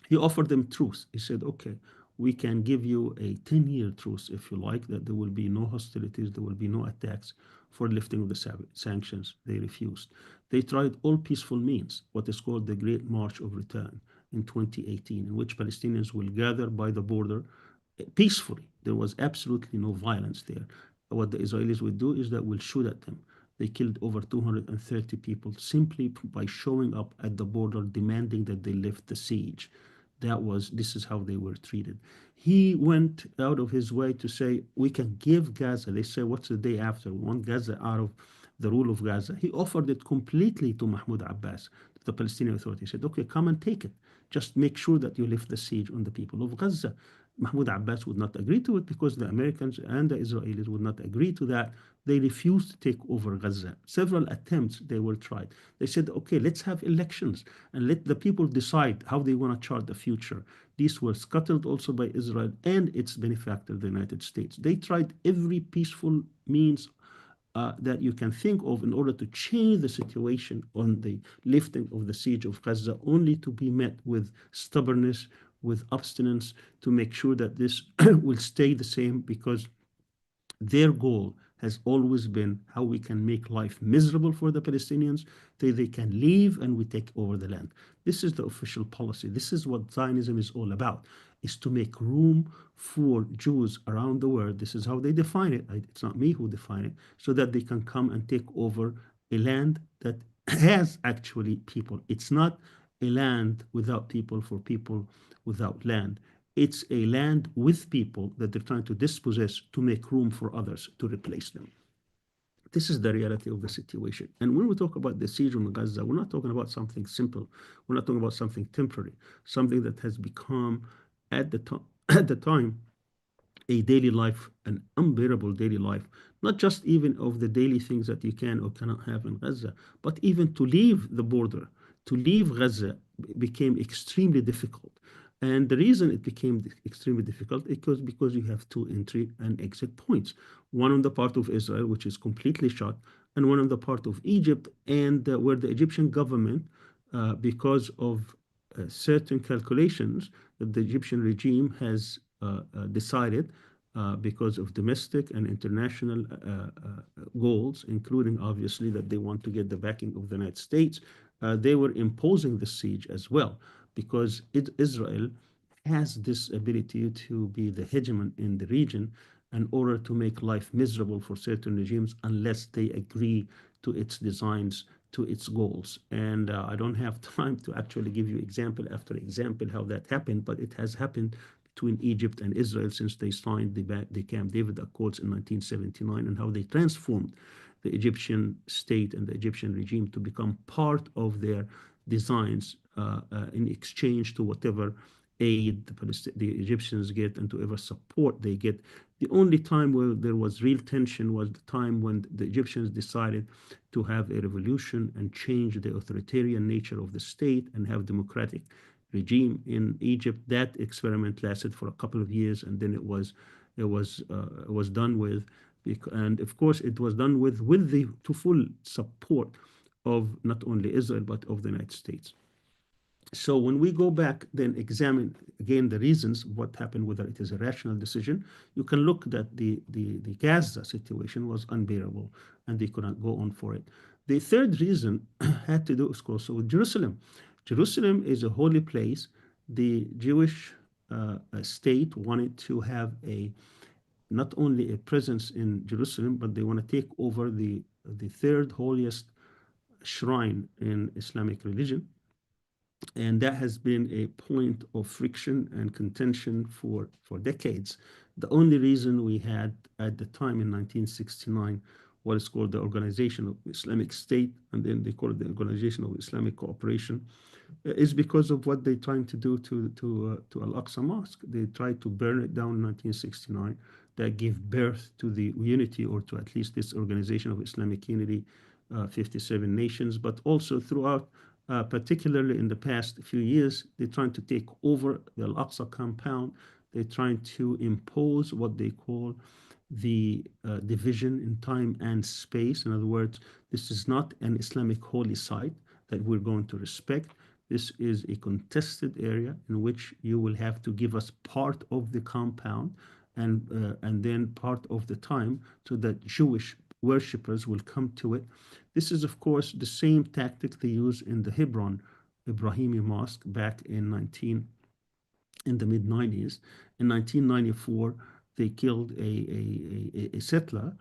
He offered them truce. He said, okay, we can give you a 10-year truce, if you like, that there will be no hostilities, there will be no attacks for lifting of the sanctions. They refused. They tried all peaceful means, what is called the Great March of Return in 2018, in which Palestinians will gather by the border peacefully. There was absolutely no violence there. What the Israelis would do is that we'll shoot at them. They killed over 230 people simply by showing up at the border demanding that they lift the siege. This is how they were treated. He went out of his way to say, we can give Gaza. They say, what's the day after? We want Gaza out of the rule of Gaza. He offered it completely to Mahmoud Abbas, to the Palestinian Authority. He said, okay, come and take it. Just make sure that you lift the siege on the people of Gaza. Mahmoud Abbas would not agree to it because the Americans and the Israelis would not agree to that. They refused to take over Gaza. Several attempts they were tried. They said, okay, let's have elections and let the people decide how they want to chart the future. These were scuttled also by Israel and its benefactor, the United States. They tried every peaceful means that you can think of in order to change the situation on the lifting of the siege of Gaza, only to be met with stubbornness, with obstinance, to make sure that this will stay the same, because their goal has always been how we can make life miserable for the Palestinians, till they can leave and we take over the land. This is the official policy. This is what Zionism is all about, is to make room for Jews around the world. This is how they define it. It's not me who define it, so that they can come and take over a land that has actually people. It's not a land without people for people without land. It's a land with people that they're trying to dispossess to make room for others to replace them. This is the reality of the situation. And when we talk about the siege on Gaza, we're not talking about something simple. We're not talking about something temporary, something that has become at the, at the time a daily life, an unbearable daily life, not just even of the daily things that you can or cannot have in Gaza, but even to leave the border, to leave Gaza became extremely difficult. And the reason it became extremely difficult is because you have two entry and exit points. One on the part of Israel, which is completely shut, and one on the part of Egypt, and where the Egyptian government, because of certain calculations that the Egyptian regime has decided, because of domestic and international goals, including obviously that they want to get the backing of the United States, they were imposing the siege as well, because Israel has this ability to be the hegemon in the region in order to make life miserable for certain regimes unless they agree to its designs, to its goals. And I don't have time to actually give you example after example how that happened, but it has happened between Egypt and Israel since they signed the Camp David Accords in 1979, and how they transformed the Egyptian state and the Egyptian regime to become part of their designs in exchange to whatever aid the Egyptians get and to whatever support they get. The only time where there was real tension was the time when the Egyptians decided to have a revolution and change the authoritarian nature of the state and have democratic regime in Egypt. That experiment lasted for a couple of years, and then it was done with. And of course, it was done with the to full support of not only Israel but of the United States. So when we go back, then examine again the reasons what happened, whether it is a rational decision, you can look that the Gaza situation was unbearable and they could not go on for it. The third reason had to do, of course, with Jerusalem. Jerusalem is a holy place. The Jewish state wanted to have not only a presence in Jerusalem, but they want to take over the third holiest shrine in Islamic religion. And that has been a point of friction and contention for decades. The only reason we had at the time in 1969 what is called the Organization of Islamic State, and then they call it the Organization of Islamic Cooperation, is because of what they're trying to do to Al-Aqsa Mosque. They tried to burn it down in 1969. That gave birth to the unity, or to at least this Organization of Islamic Unity, 57 nations, but also throughout particularly in the past few years. They're trying to take over the Al-Aqsa compound. They're trying to impose what they call the division in time and space. In other words, this is not an Islamic holy site that we're going to respect. This is a contested area in which you will have to give us part of the compound and then part of the time so that Jewish worshippers will come to it. This is, of course, the same tactic they used in the Hebron Ibrahimi Mosque back in the mid 90s. In 1994, they killed a settler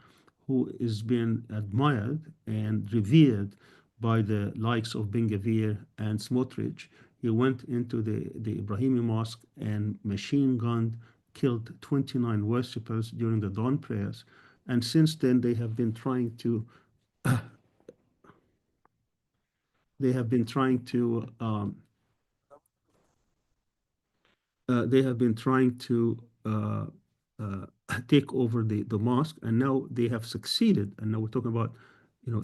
who is being admired and revered by the likes of Ben Gvir and Smotrich. He went into the Ibrahimi Mosque and machine gunned, killed 29 worshippers during the dawn prayers. And since then, they have been trying to uh, uh, take over the mosque, and now they have succeeded. And now we're talking about,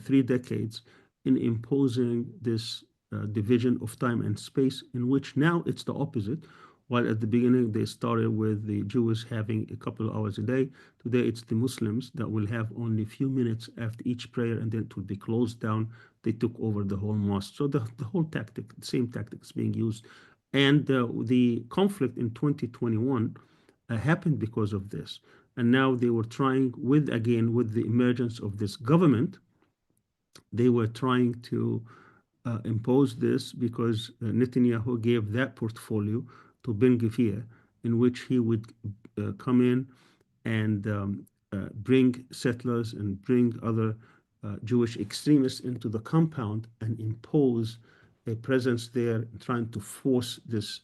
3 decades in imposing this division of time and space, in which now it's the opposite. While at the beginning they started with the Jews having a couple of hours a day, today it's the Muslims that will have only a few minutes after each prayer, and then it will be closed down. They took over the whole mosque. So the whole tactic, the same tactic is being used. And the conflict in 2021 happened because of this. And now they were trying with the emergence of this government, they were trying to impose this because Netanyahu gave that portfolio to Ben Gvir, in which he would come in and bring settlers and bring other Jewish extremists into the compound and impose a presence there, trying to force this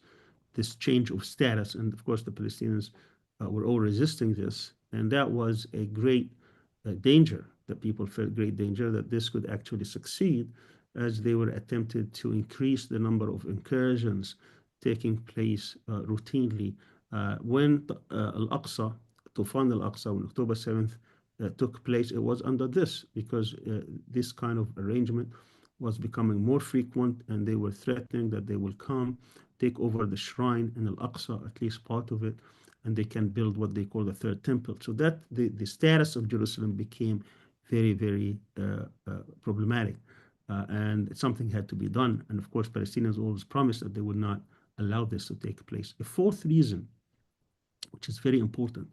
change of status. And of course, the Palestinians were all resisting this, and that was a great danger. That people felt great danger that this could actually succeed, as they were attempted to increase the number of incursions taking place routinely. When Al-Aqsa, Tufan Al-Aqsa on October 7th took place, it was under this, because this kind of arrangement was becoming more frequent, and they were threatening that they will come, take over the shrine in Al-Aqsa, at least part of it, and they can build what they call the third temple. So that the status of Jerusalem became very, very problematic. And something had to be done. And of course, Palestinians always promised that they would not allow this to take place. A fourth reason, which is very important,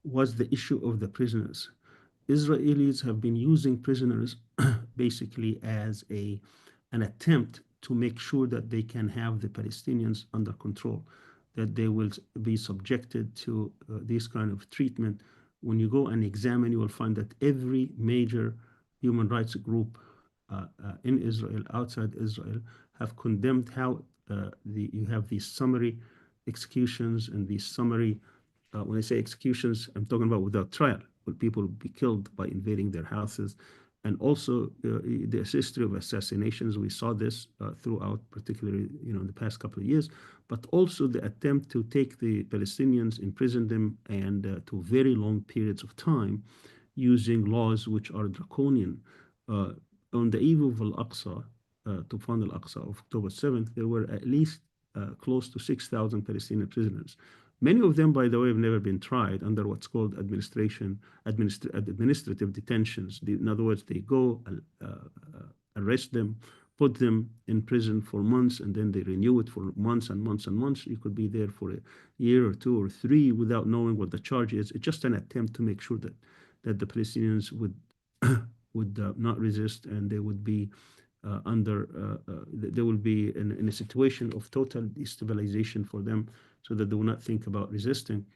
was the issue of the prisoners. Israelis have been using prisoners basically as an attempt to make sure that they can have the Palestinians under control, that they will be subjected to this kind of treatment. When you go and examine, you will find that every major human rights group in Israel, outside Israel, have condemned how you have these summary executions and these summary, when I say executions, I'm talking about without trial, where people will be killed by invading their houses. And also the history of assassinations, we saw this throughout, particularly in the past couple of years, but also the attempt to take the Palestinians, imprison them, and to very long periods of time, using laws which are draconian. On the eve of Al-Aqsa, Tufan Al-Aqsa of October 7th, there were at least close to 6,000 Palestinian prisoners. Many of them, by the way, have never been tried under what's called administrative detentions. In other words, they go, arrest them, put them in prison for months, and then they renew it for months and months and months. You could be there for a year or 2 or 3 without knowing what the charge is. It's just an attempt to make sure that the Palestinians would not resist, and they would be they will be in a situation of total destabilization for them, so that they will not think about resisting.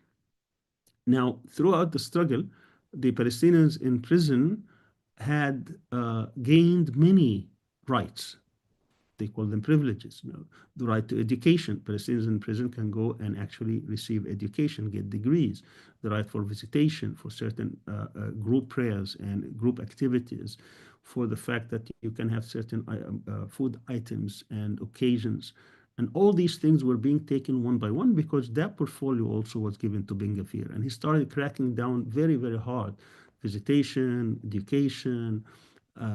Now, throughout the struggle, the Palestinians in prison had gained many rights. They call them privileges. The right to education. Palestinians in prison can go and actually receive education, get degrees. The right for visitation, for certain group prayers and group activities, for the fact that you can have certain food items and occasions. And all these things were being taken one by one, because that portfolio also was given to Ben Gvir. And he started cracking down very, very hard. Visitation, education,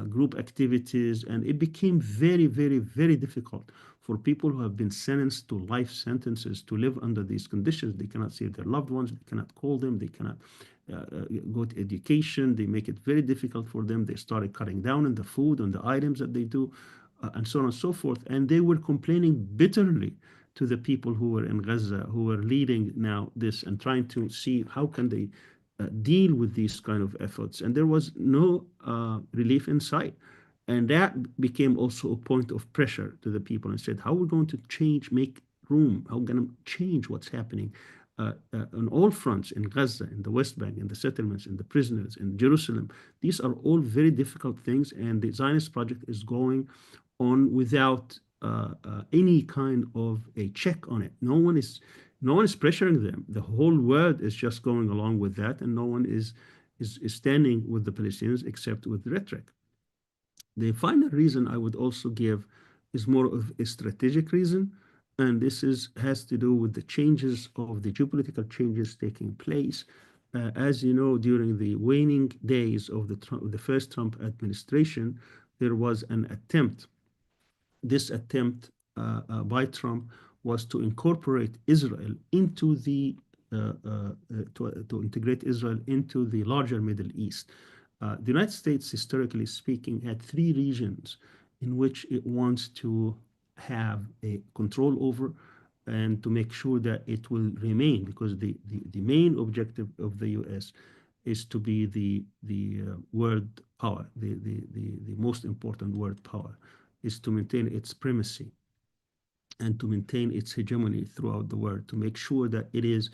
group activities, and it became very, very, very difficult for people who have been sentenced to life sentences to live under these conditions. They cannot see their loved ones, they cannot call them, they cannot go to education. They make it very difficult for them. They started cutting down on the food, on the items that they do, and so on and so forth. And they were complaining bitterly to the people who were in Gaza, who were leading now this and trying to see how can they deal with these kind of efforts. And there was no relief in sight. And that became also a point of pressure to the people and said, how are we going to change, make room? How are we going to change what's happening on all fronts in Gaza, in the West Bank, in the settlements, in the prisoners, in Jerusalem? These are all very difficult things. And the Zionist project is going on without any kind of a check on it. No one is pressuring them. The whole world is just going along with that, and no one is standing with the Palestinians except with rhetoric. The final reason I would also give is more of a strategic reason, and this has to do with the changes of the geopolitical changes taking place. As you know, during the waning days of the first Trump administration, there was an attempt. This attempt by Trump was to incorporate Israel into to integrate Israel into the larger Middle East. The United States, historically speaking, had three regions in which it wants to have a control over and to make sure that it will remain, because the main objective of the U.S. is to be the world power, the most important world power, is to maintain its primacy and to maintain its hegemony throughout the world, to make sure that it is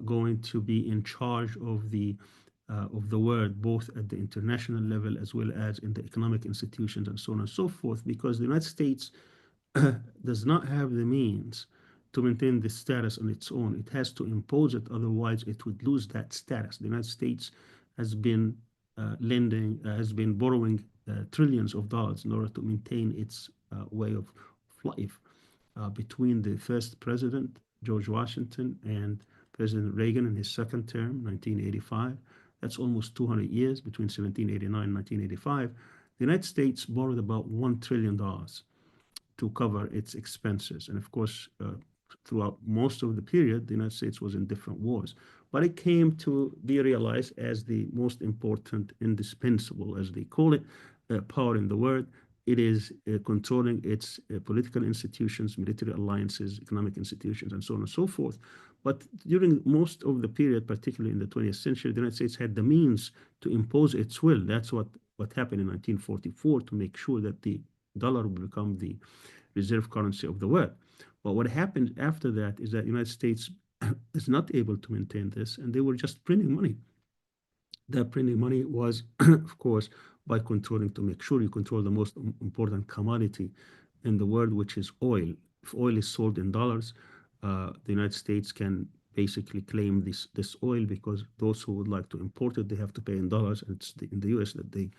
going to be in charge of the world, both at the international level as well as in the economic institutions and so on and so forth, because the United States does not have the means to maintain this status on its own. It has to impose it, otherwise it would lose that status. The United States has been has been borrowing trillions of dollars in order to maintain its way of life. Between the first president, George Washington, and President Reagan in his second term, 1985, that's almost 200 years, between 1789 and 1985, the United States borrowed about $1 trillion to cover its expenses. And of course, throughout most of the period, the United States was in different wars. But it came to be realized as the most important, indispensable, as they call it, power in the world. It is controlling its political institutions, military alliances, economic institutions, and so on and so forth. But during most of the period, particularly in the 20th century, the United States had the means to impose its will. That's what happened in 1944 to make sure that the dollar would become the reserve currency of the world. But what happened after that is that the United States is not able to maintain this, and they were just printing money. That printing money was, of course, by controlling, to make sure you control the most important commodity in the world, which is oil. If oil is sold in dollars, the United States can basically claim this oil, because those who would like to import it, they have to pay in dollars, and it's in the US that they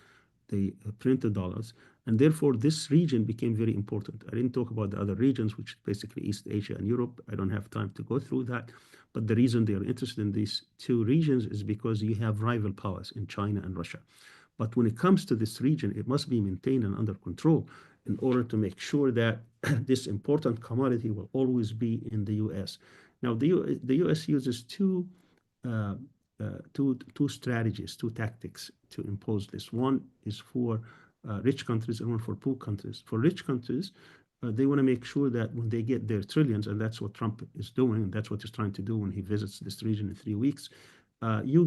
print the dollars. And therefore, this region became very important. I didn't talk about the other regions, which is basically East Asia and Europe. I don't have time to go through that. But the reason they are interested in these two regions is because you have rival powers in China and Russia. But when it comes to this region, it must be maintained and under control in order to make sure that this important commodity will always be in the U.S. Now, the U.S. uses two strategies, two tactics to impose this. One is for rich countries and one for poor countries. For rich countries, they want to make sure that when they get their trillions, and that's what Trump is doing, and that's what he's trying to do when he visits this region in 3 weeks, you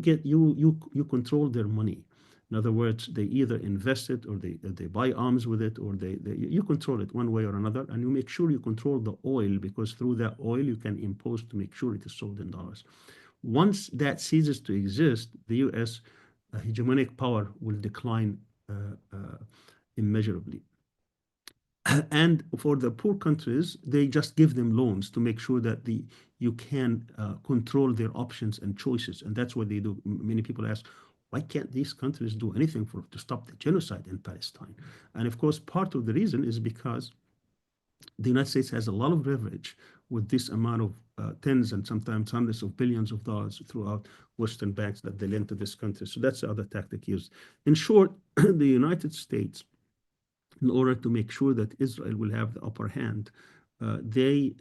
control their money. In other words, they either invest it, or they buy arms with it, or you control it one way or another, and you make sure you control the oil, because through that oil you can impose to make sure it is sold in dollars. Once that ceases to exist, the U.S. Hegemonic power will decline immeasurably. And for the poor countries, they just give them loans to make sure that you can control their options and choices. And that's what they do. Many people ask, why can't these countries do anything to stop the genocide in Palestine? And of course, part of the reason is because the United States has a lot of leverage with this amount of tens and sometimes hundreds of billions of dollars throughout Western banks that they lend to this country. So that's the other tactic used. In short, the United States, in order to make sure that Israel will have the upper hand, they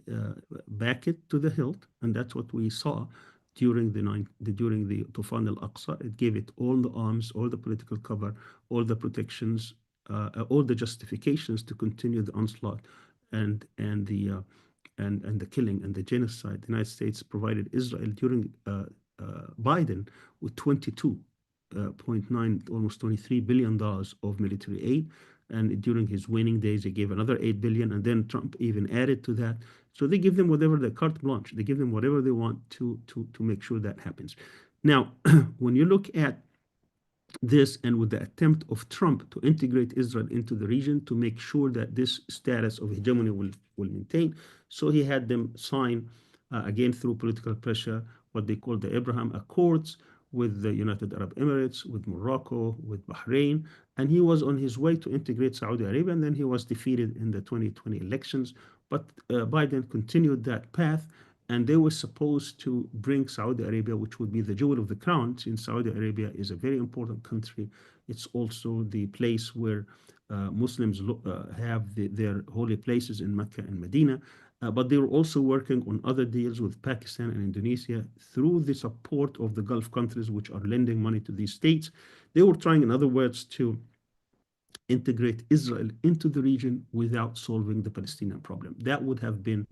back it to the hilt, and that's what we saw during the Tufan al-Aqsa. It gave it all the arms, all the political cover, all the protections, all the justifications to continue the onslaught and the killing and the genocide. The United States provided Israel during Biden with 22.9, almost $23 billion of military aid. And during his winning days, he gave another 8 billion, and then Trump even added to that. So they give them whatever, the carte blanche. They give them whatever they want to make sure that happens. Now, when you look at this, and with the attempt of Trump to integrate Israel into the region to make sure that this status of hegemony will maintain, so he had them sign, again through political pressure, what they call the Abraham Accords with the United Arab Emirates, with Morocco, with Bahrain, and he was on his way to integrate Saudi Arabia, and then he was defeated in the 2020 elections. But Biden continued that path, and they were supposed to bring Saudi Arabia, which would be the jewel of the crown, since Saudi Arabia is a very important country. It's also the place where Muslims have their holy places in Mecca and Medina. But they were also working on other deals with Pakistan and Indonesia through the support of the Gulf countries, which are lending money to these states. They were trying, in other words, to integrate Israel into the region without solving the Palestinian problem. That would have been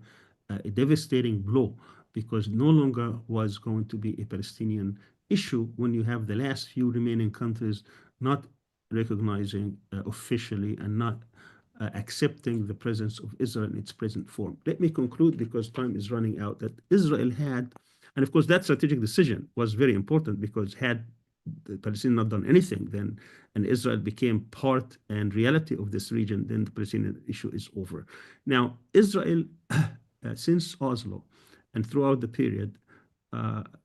a devastating blow, because no longer was going to be a Palestinian issue when you have the last few remaining countries not recognizing officially and not accepting the presence of Israel in its present form. Let me conclude, because time is running out, that Israel had, and of course that strategic decision was very important, because had the Palestinians not done anything, then, and Israel became part and reality of this region, then the Palestinian issue is over. Now, Israel, since Oslo and throughout the period,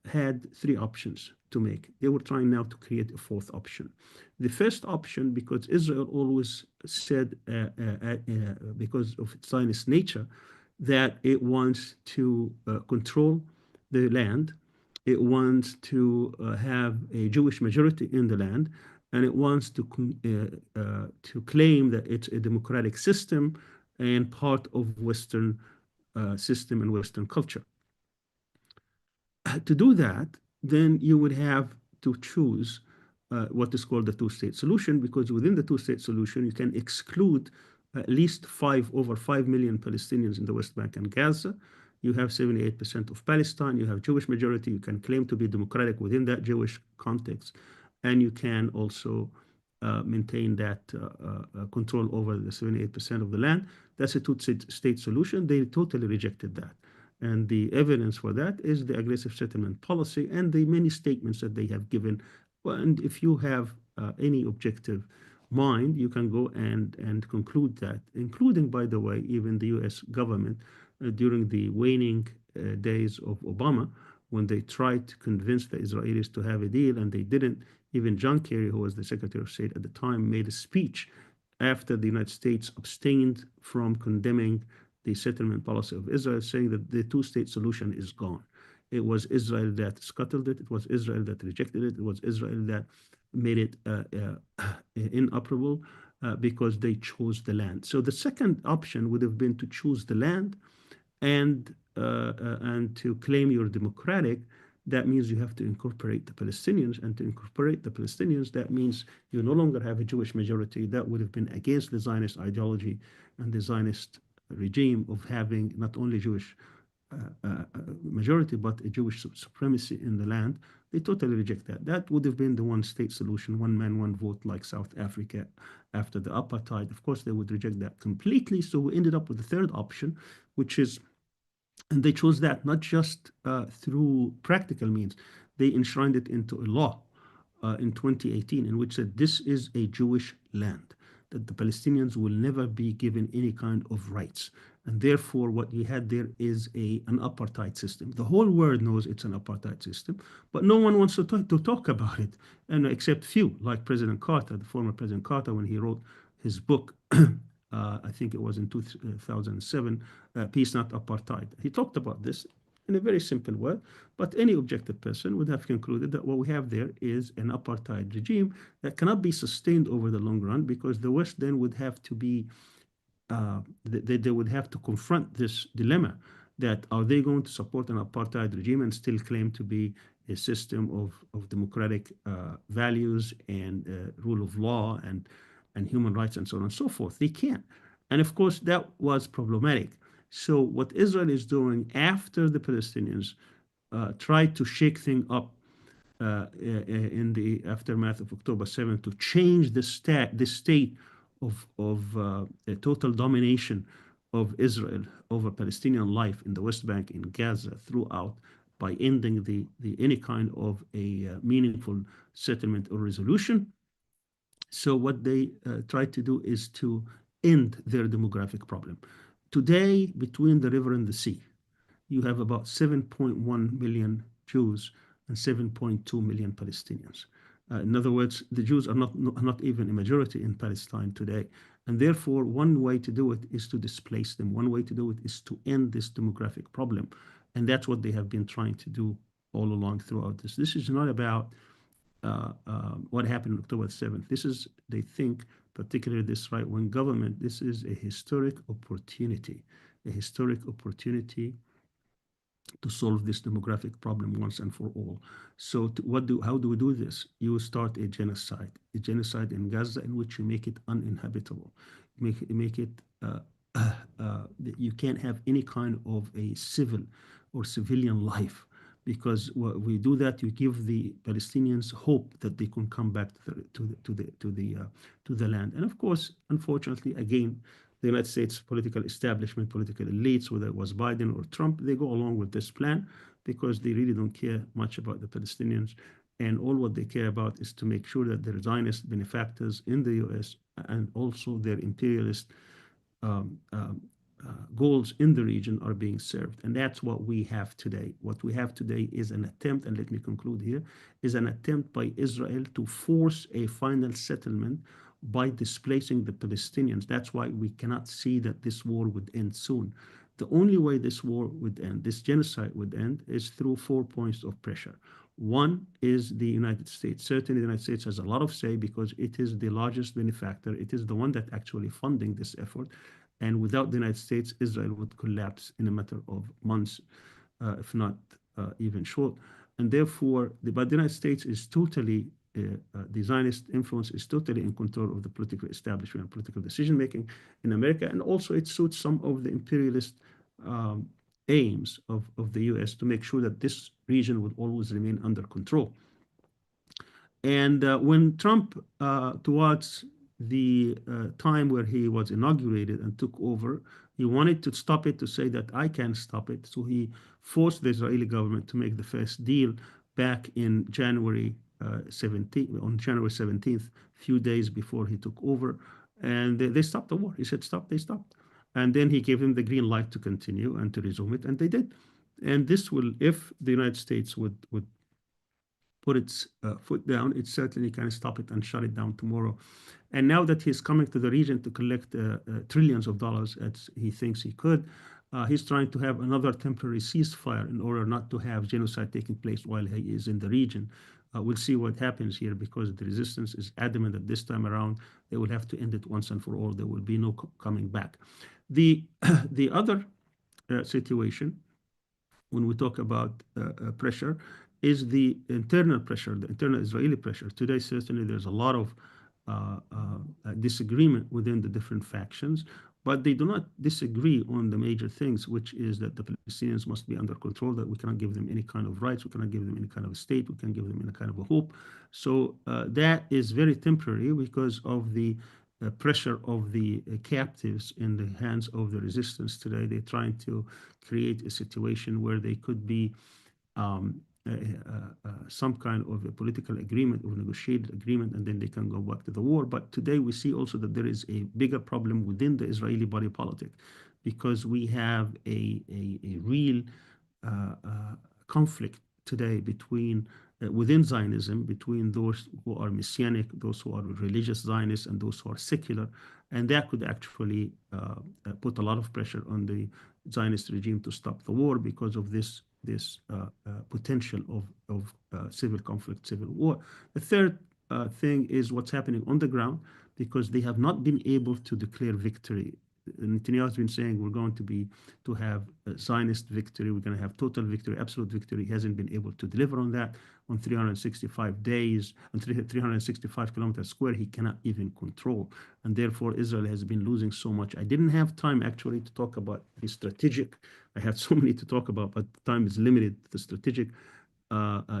had three options to make. They were trying now to create a fourth option. The first option, because Israel always said, because of its Zionist nature, that it wants to control the land, it wants to have a Jewish majority in the land, and it wants to claim that it's a democratic system and part of Western system and Western culture. To do that, then you would have to choose what is called the two-state solution, because within the two-state solution, you can exclude at least over 5 million Palestinians in the West Bank and Gaza. You have 78% of Palestine. You have Jewish majority. You can claim to be democratic within that Jewish context. And you can also maintain that control over the 78% of the land. That's a two-state solution. They totally rejected that. And the evidence for that is the aggressive settlement policy and the many statements that they have given. And if you have any objective mind, you can go and conclude that, including, by the way, even the US government during the waning days of Obama, when they tried to convince the Israelis to have a deal, and they didn't. Even John Kerry, who was the Secretary of State at the time, made a speech after the United States abstained from condemning the settlement policy of Israel, saying that the two-state solution is gone. It was Israel that scuttled it. It was Israel that rejected it. It was Israel that made it inoperable because they chose the land. So the second option would have been to choose the land and to claim you're democratic. That means you have to incorporate the Palestinians, and to incorporate the Palestinians, that means you no longer have a Jewish majority. That would have been against the Zionist ideology and the Zionist regime of having not only Jewish majority, but a Jewish supremacy in the land. They totally reject that. That would have been the one-state solution, one man, one vote, like South Africa after the apartheid. Of course, they would reject that completely. So we ended up with the third option, which is, and they chose that not just through practical means, they enshrined it into a law in 2018, in which said this is a Jewish land, that the Palestinians will never be given any kind of rights. And therefore, what you had there is an apartheid system. The whole world knows it's an apartheid system, but no one wants to talk about it, and except few, like President Carter, the former President Carter, when he wrote his book I think it was in 2007, Peace Not Apartheid. He talked about this in a very simple word, but any objective person would have concluded that what we have there is an apartheid regime that cannot be sustained over the long run, because the West then would have to be they would have to confront this dilemma, that are they going to support an apartheid regime and still claim to be a system of democratic values and rule of law and human rights and so on and so forth. They can't. And of course, that was problematic. So what Israel is doing after the Palestinians tried to shake things up in the aftermath of October 7th, to change the state of a total domination of Israel over Palestinian life in the West Bank, in Gaza, throughout, by ending the any kind of a meaningful settlement or resolution. So what they try to do is to end their demographic problem. Today, between the river and the sea, you have about 7.1 million Jews and 7.2 million Palestinians. In other words, the Jews are not even a majority in Palestine today. And therefore, one way to do it is to displace them. One way to do it is to end this demographic problem. And that's what they have been trying to do all along throughout this. This is not about what happened on October 7th. This is, they think, particularly this right-wing government, this is a historic opportunity to solve this demographic problem once and for all. So how do we do this? You start a genocide in Gaza, in which you make it uninhabitable. Make it you can't have any kind of a civil or civilian life, because when we do that, you give the Palestinians hope that they can come back to the land. And of course, unfortunately, again, the United States political establishment, political elites, whether it was Biden or Trump, they go along with this plan because they really don't care much about the Palestinians. And all what they care about is to make sure that their Zionist benefactors in the US and also their imperialist goals in the region are being served. And that's what we have today. What we have today is an attempt, and let me conclude here, is an attempt by Israel to force a final settlement by displacing the Palestinians. That's why we cannot see that this war would end soon. The only way this war would end, this genocide would end, is through 4 points of pressure. One is the United States. Certainly, the United States has a lot of say because it is the largest benefactor. It is the one that actually funding this effort. And without the United States, Israel would collapse in a matter of months, if not even short. And therefore, but the United States is totally the Zionist influence is totally in control of the political establishment and political decision-making in America. And also it suits some of the imperialist aims of the US to make sure that this region would always remain under control. And when Trump, towards the time where he was inaugurated and took over, he wanted to stop it, to say that I can't stop it. So he forced the Israeli government to make the first deal back in January 17th, few days before he took over, and they stopped the war. He said, stop, they stopped. And then he gave them the green light to continue and to resume it, and they did. And this will, if the United States would put its foot down, it certainly can stop it and shut it down tomorrow. And now that he's coming to the region to collect trillions of dollars, as he thinks he could, he's trying to have another temporary ceasefire in order not to have genocide taking place while he is in the region. We'll see what happens here, because the resistance is adamant that this time around they will have to end it once and for all. There will be no coming back. The other situation, when we talk about pressure, is the internal pressure, the internal Israeli pressure. Today, certainly, there's a lot of disagreement within the different factions, but they do not disagree on the major things, which is that the Palestinians must be under control, that we cannot give them any kind of rights, we cannot give them any kind of a state, we can give them any kind of a hope. So that is very temporary because of the pressure of the captives in the hands of the resistance today. They're trying to create a situation where they could be some kind of a political agreement or negotiated agreement, and then they can go back to the war. But today we see also that there is a bigger problem within the Israeli body politic, because we have a real conflict today between within Zionism, between those who are messianic, those who are religious Zionists, and those who are secular, and that could actually put a lot of pressure on the Zionist regime to stop the war because of this potential of civil conflict, civil war. The third thing is what's happening on the ground, because they have not been able to declare victory. Netanyahu has been saying we're going to have a Zionist victory, we're going to have total victory, absolute victory. He hasn't been able to deliver on that. On 365 days, on 365 kilometers square, he cannot even control. And therefore, Israel has been losing so much. I didn't have time actually to talk about the strategic. I had so many to talk about, but time is limited. The strategic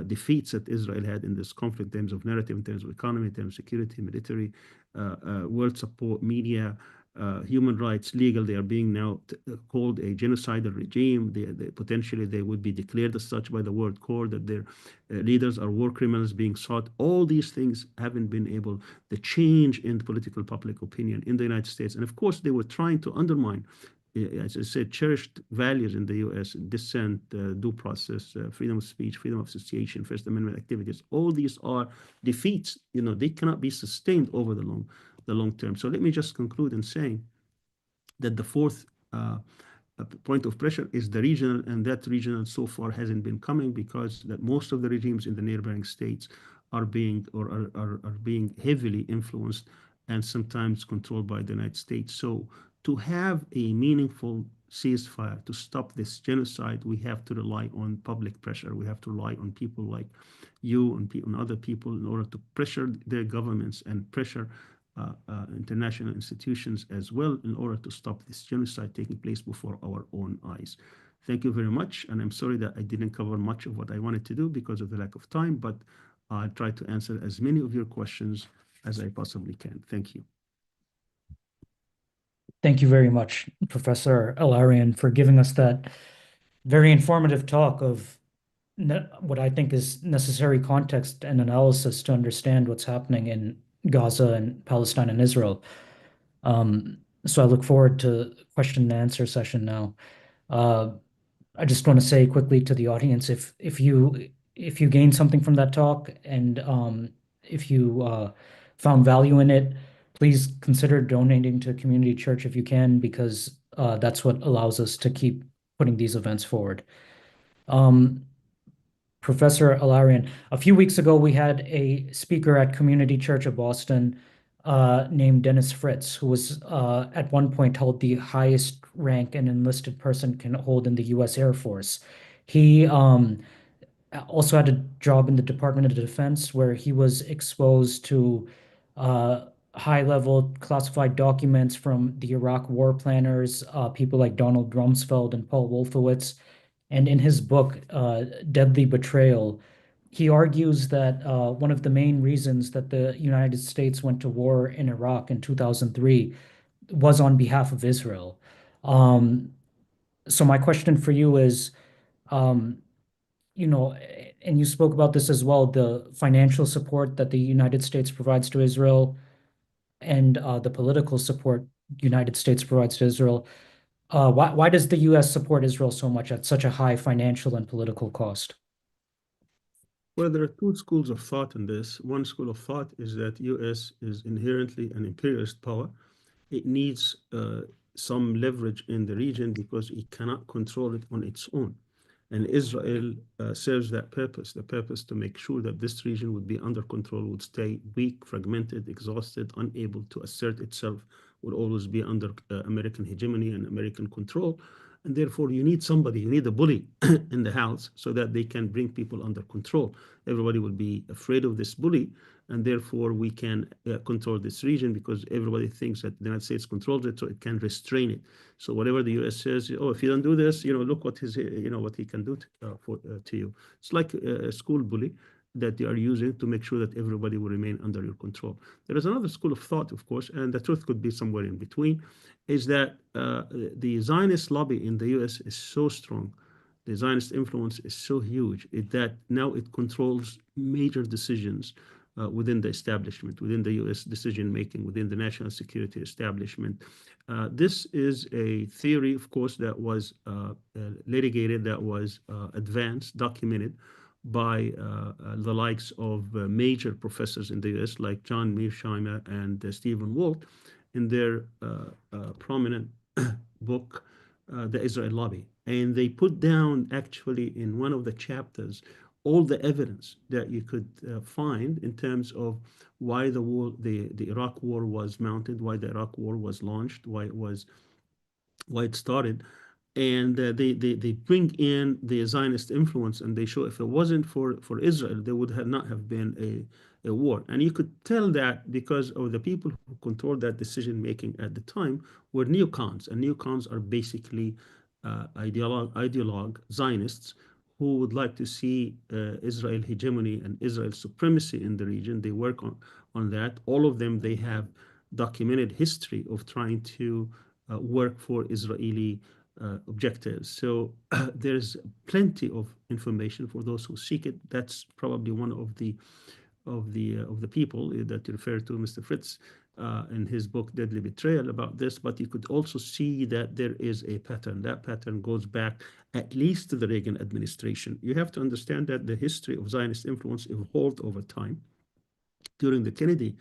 defeats that Israel had in this conflict in terms of narrative, in terms of economy, in terms of security, military, world support, media, human rights, legal. They are being now called a genocidal regime. Potentially they would be declared as such by the World Court, that their leaders are war criminals being sought. All these things haven't been able, the change in political public opinion in the United States. And of course, they were trying to undermine, as I said, cherished values in the U.S., dissent, due process, freedom of speech, freedom of association, First Amendment activities. All these are defeats. They cannot be sustained over the long term. So let me just conclude in saying that the fourth point of pressure is the regional, and that regional so far hasn't been coming because that most of the regimes in the neighboring states are being heavily influenced and sometimes controlled by the United States. So to have a meaningful ceasefire to stop this genocide, we have to rely on public pressure. We have to rely on people like you and other people in order to pressure their governments and pressure international institutions as well in order to stop this genocide taking place before our own eyes. Thank you very much. And I'm sorry that I didn't cover much of what I wanted to do because of the lack of time, but I'll try to answer as many of your questions as I possibly can. Thank you.
Thank you very much, Professor Al-Arian, for giving us that very informative talk of what I think is necessary context and analysis to understand what's happening in Gaza and Palestine and Israel. So I look forward to question and answer session now. I just want to say quickly to the audience, if you gained something from that talk and if you found value in it, please consider donating to community church if you can, because that's what allows us to keep putting these events forward. Professor Al-Arian, a few weeks ago, we had a speaker at Community Church of Boston named Dennis Fritz, who was at one point held the highest rank an enlisted person can hold in the U.S. Air Force. He also had a job in the Department of Defense where he was exposed to high-level classified documents from the Iraq war planners, people like Donald Rumsfeld and Paul Wolfowitz. And in his book, Deadly Betrayal, he argues that one of the main reasons that the United States went to war in Iraq in 2003 was on behalf of Israel. So my question for you is, you know, and you spoke about this as well, the financial support that the United States provides to Israel and the political support United States provides to Israel. Why does the U.S. support Israel so much at such a high financial and political cost?
Well, there are two schools of thought in this. One school of thought is that U.S. is inherently an imperialist power. It needs some leverage in the region because it cannot control it on its own. And Israel serves that purpose, the purpose to make sure that this region would be under control, would stay weak, fragmented, exhausted, unable to assert itself, would always be under American hegemony and American control. And therefore, you need somebody, you need a bully in the house so that they can bring people under control. Everybody will be afraid of this bully, and therefore we can control this region because everybody thinks that the United States controls it, so it can restrain it. So whatever the U.S. says, oh, if you don't do this, look what what he can do to you. It's like a school bully that they are using to make sure that everybody will remain under your control. There is another school of thought, of course, and the truth could be somewhere in between, is that the Zionist lobby in the U.S. is so strong, the Zionist influence is so huge that now it controls major decisions within the establishment, within the U.S. decision-making, within the national security establishment. This is a theory, of course, that was litigated, that was advanced, documented by the likes of major professors in the US, like John Mearsheimer and Stephen Walt, in their prominent book, The Israel Lobby. And they put down, actually, in one of the chapters, all the evidence that you could find in terms of why the war, the Iraq War was mounted, why the Iraq War was launched, why it started, and they bring in the Zionist influence, and they show if it wasn't for Israel, there would have not have been a war. And you could tell that because of the people who controlled that decision making at the time were neocons, and neocons are basically ideologue Zionists who would like to see Israel hegemony and Israel supremacy in the region. They work on that. All of them, they have documented history of trying to work for Israeli objectives. So there's plenty of information for those who seek it. That's probably one of the people that you refer to, Mr. Fritz, in his book Deadly Betrayal, about this. But you could also see that there is a pattern. That pattern goes back at least to the Reagan administration. You have to understand that the history of Zionist influence evolved over time. During the Kennedy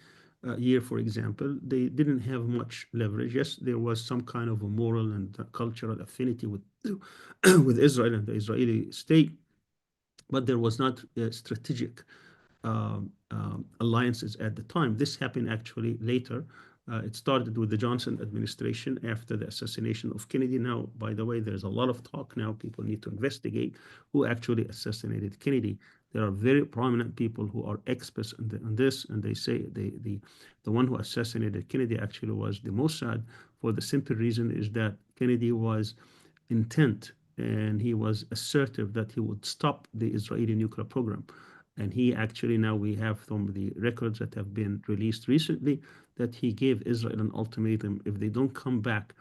year, for example, they didn't have much leverage. Yes, there was some kind of a moral and cultural affinity with with Israel and the Israeli state, but there was not strategic alliances at the time. This happened actually later. It started with the Johnson administration after the assassination of Kennedy. Now, by the way, there's a lot of talk now. People need to investigate who actually assassinated Kennedy. There are very prominent people who are experts on this, and they say the one who assassinated Kennedy actually was the Mossad, for the simple reason is that Kennedy was intent and he was assertive that he would stop the Israeli nuclear program. And he actually, now we have from the records that have been released recently, that he gave Israel an ultimatum: if they don't come back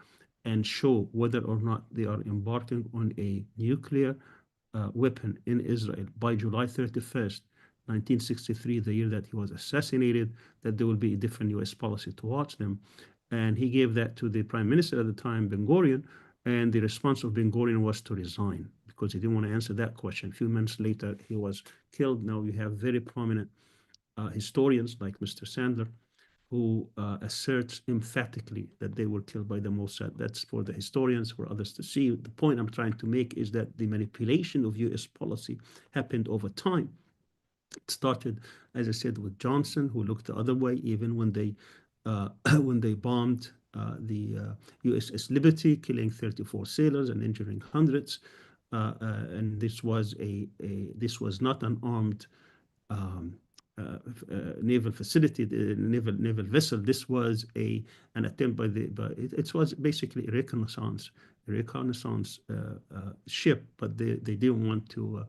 and show whether or not they are embarking on a nuclear weapon in Israel by July 31st, 1963, the year that he was assassinated, that there will be a different US policy towards them. And he gave that to the prime minister at the time, Ben Gurion, and the response of Ben Gurion was to resign because he didn't want to answer that question. A few months later, he was killed. Now you have very prominent historians like Mr. Sandler, who asserts emphatically that they were killed by the Mossad. That's for the historians, for others to see. The point I'm trying to make is that the manipulation of US policy happened over time. It started, as I said, with Johnson, who looked the other way, even when they when they bombed the USS Liberty, killing 34 sailors and injuring hundreds. And this was this was not an armed um, naval facility, the naval vessel. This was an attempt by it was basically a reconnaissance ship, but they didn't want to.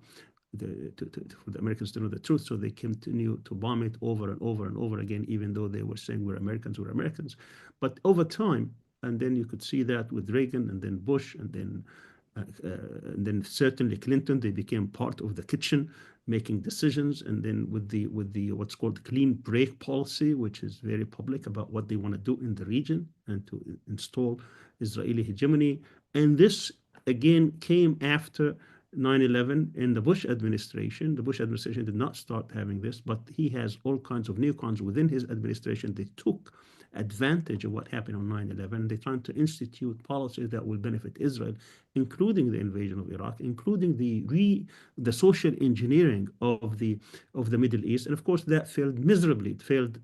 For the Americans to know the truth, so they continue to bomb it over and over and over again, even though they were saying we're Americans. But over time, and then you could see that with Reagan and then Bush and then certainly Clinton, they became part of the kitchen, making decisions. And then with the what's called the clean break policy, which is very public about what they want to do in the region and to install Israeli hegemony. And this again came after 9/11 in the Bush administration. The Bush administration did not start having this, but he has all kinds of neocons within his administration. They took advantage of what happened on 9/11. They're trying to institute policies that will benefit Israel, including the invasion of Iraq, including the social engineering of the Middle East. And of course, that failed miserably. It failed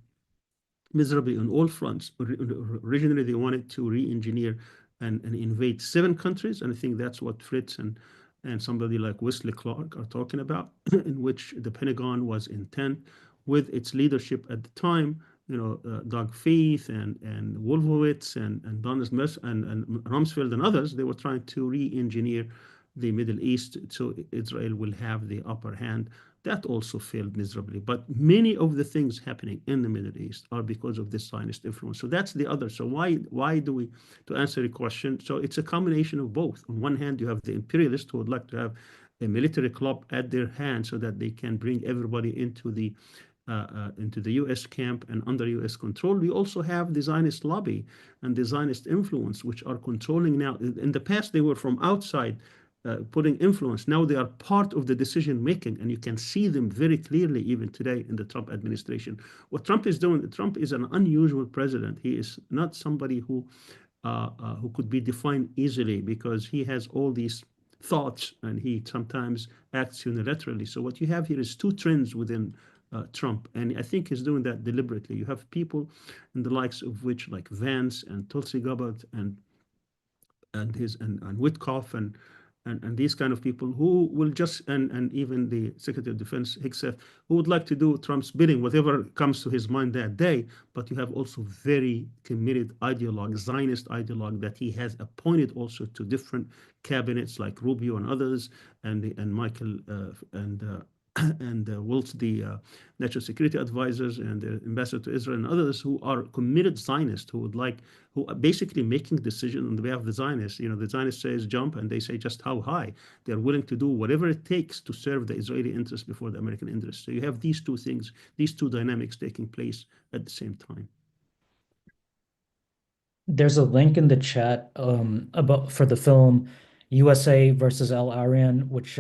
miserably on all fronts. Originally, they wanted to re-engineer and invade 7 countries, and I think that's what Fritz and somebody like Wesley Clark are talking about, in which the Pentagon was intent with its leadership at the time, Doug Feith and Wolfowitz and Donald Smith and Rumsfeld and others. They were trying to re-engineer the Middle East so Israel will have the upper hand. That also failed miserably. But many of the things happening in the Middle East are because of this Zionist influence. So that's the other. So why do we, to answer your question, so it's a combination of both. On one hand, you have the imperialists who would like to have a military club at their hand so that they can bring everybody into the U.S. camp and under U.S. control. We also have the Zionist lobby and the Zionist influence, which are controlling now. In the past, they were from outside putting influence. Now they are part of the decision making, and you can see them very clearly even today in the Trump administration. What Trump is doing, Trump is an unusual president. He is not somebody who could be defined easily because he has all these thoughts and he sometimes acts unilaterally. So what you have here is two trends within Trump, and I think he's doing that deliberately. You have people in the likes of which, like Vance and Tulsi Gabbard and Witkoff and these kind of people who will just and even the Secretary of Defense Hickseth, who would like to do Trump's bidding, whatever comes to his mind that day. But you have also very committed ideologue, Zionist ideologue that he has appointed also to different cabinets like Rubio and others, and Michael and Waltz, the national security advisors, and the ambassador to Israel, and others who are committed Zionists who are basically making decisions on behalf of the Zionists. You know, the Zionist says jump, and they say just how high. They're willing to do whatever it takes to serve the Israeli interest before the American interest. So you have these two things, these two dynamics taking place at the same time.
There's a link in the chat about for the film USA versus Al-Arian, which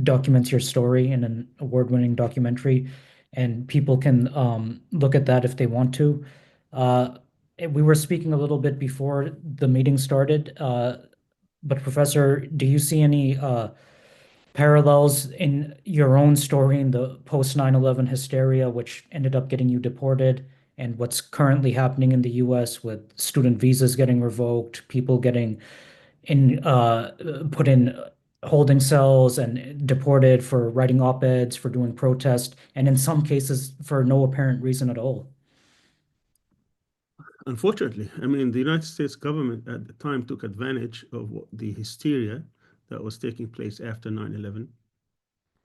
documents your story in an award-winning documentary, and people can look at that if they want to. We were speaking a little bit before the meeting started, but Professor, do you see any parallels in your own story in the post 9/11 hysteria, which ended up getting you deported, and what's currently happening in the US with student visas getting revoked, people getting put in holding cells and deported for writing op-eds, for doing protest, and in some cases for no apparent reason at all?
Unfortunately, I mean, the United States government at the time took advantage of the hysteria that was taking place after 9/11,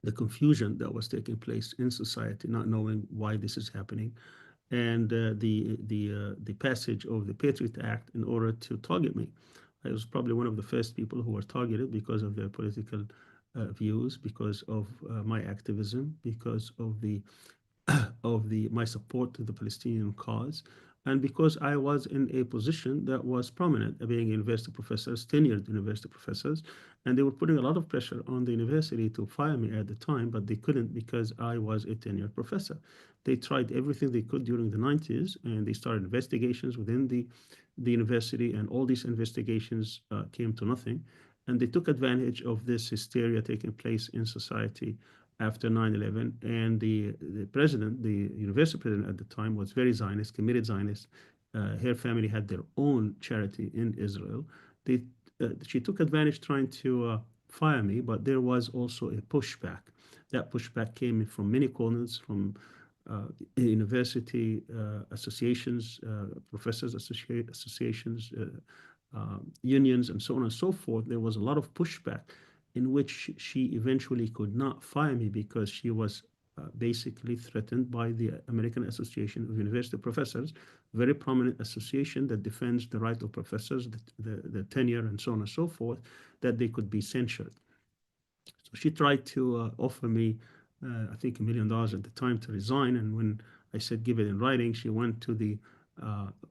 the confusion that was taking place in society, not knowing why this is happening, and the passage of the Patriot Act in order to target me. I was probably one of the first people who were targeted because of their political views, because of my activism, because of the my support to the Palestinian cause, and because I was in a position that was prominent, being university professors, tenured university professors, and they were putting a lot of pressure on the university to fire me at the time, but they couldn't because I was a tenured professor. They tried everything they could during the 90s, and they started investigations within the university, and all these investigations came to nothing. And they took advantage of this hysteria taking place in society after 9/11, and the president, the university president at the time, was very Zionist, committed Zionist. Her family had their own charity in Israel. She took advantage trying to fire me, but there was also a pushback. That pushback came in from many corners, from university associations, professors associations, unions, and so on and so forth. There was a lot of pushback in which she eventually could not fire me because she was basically threatened by the American Association of University Professors, very prominent association that defends the right of professors, the tenure, and so on and so forth, that they could be censured. So she tried to offer me, I think, $1 million at the time to resign. And when I said give it in writing, she went to the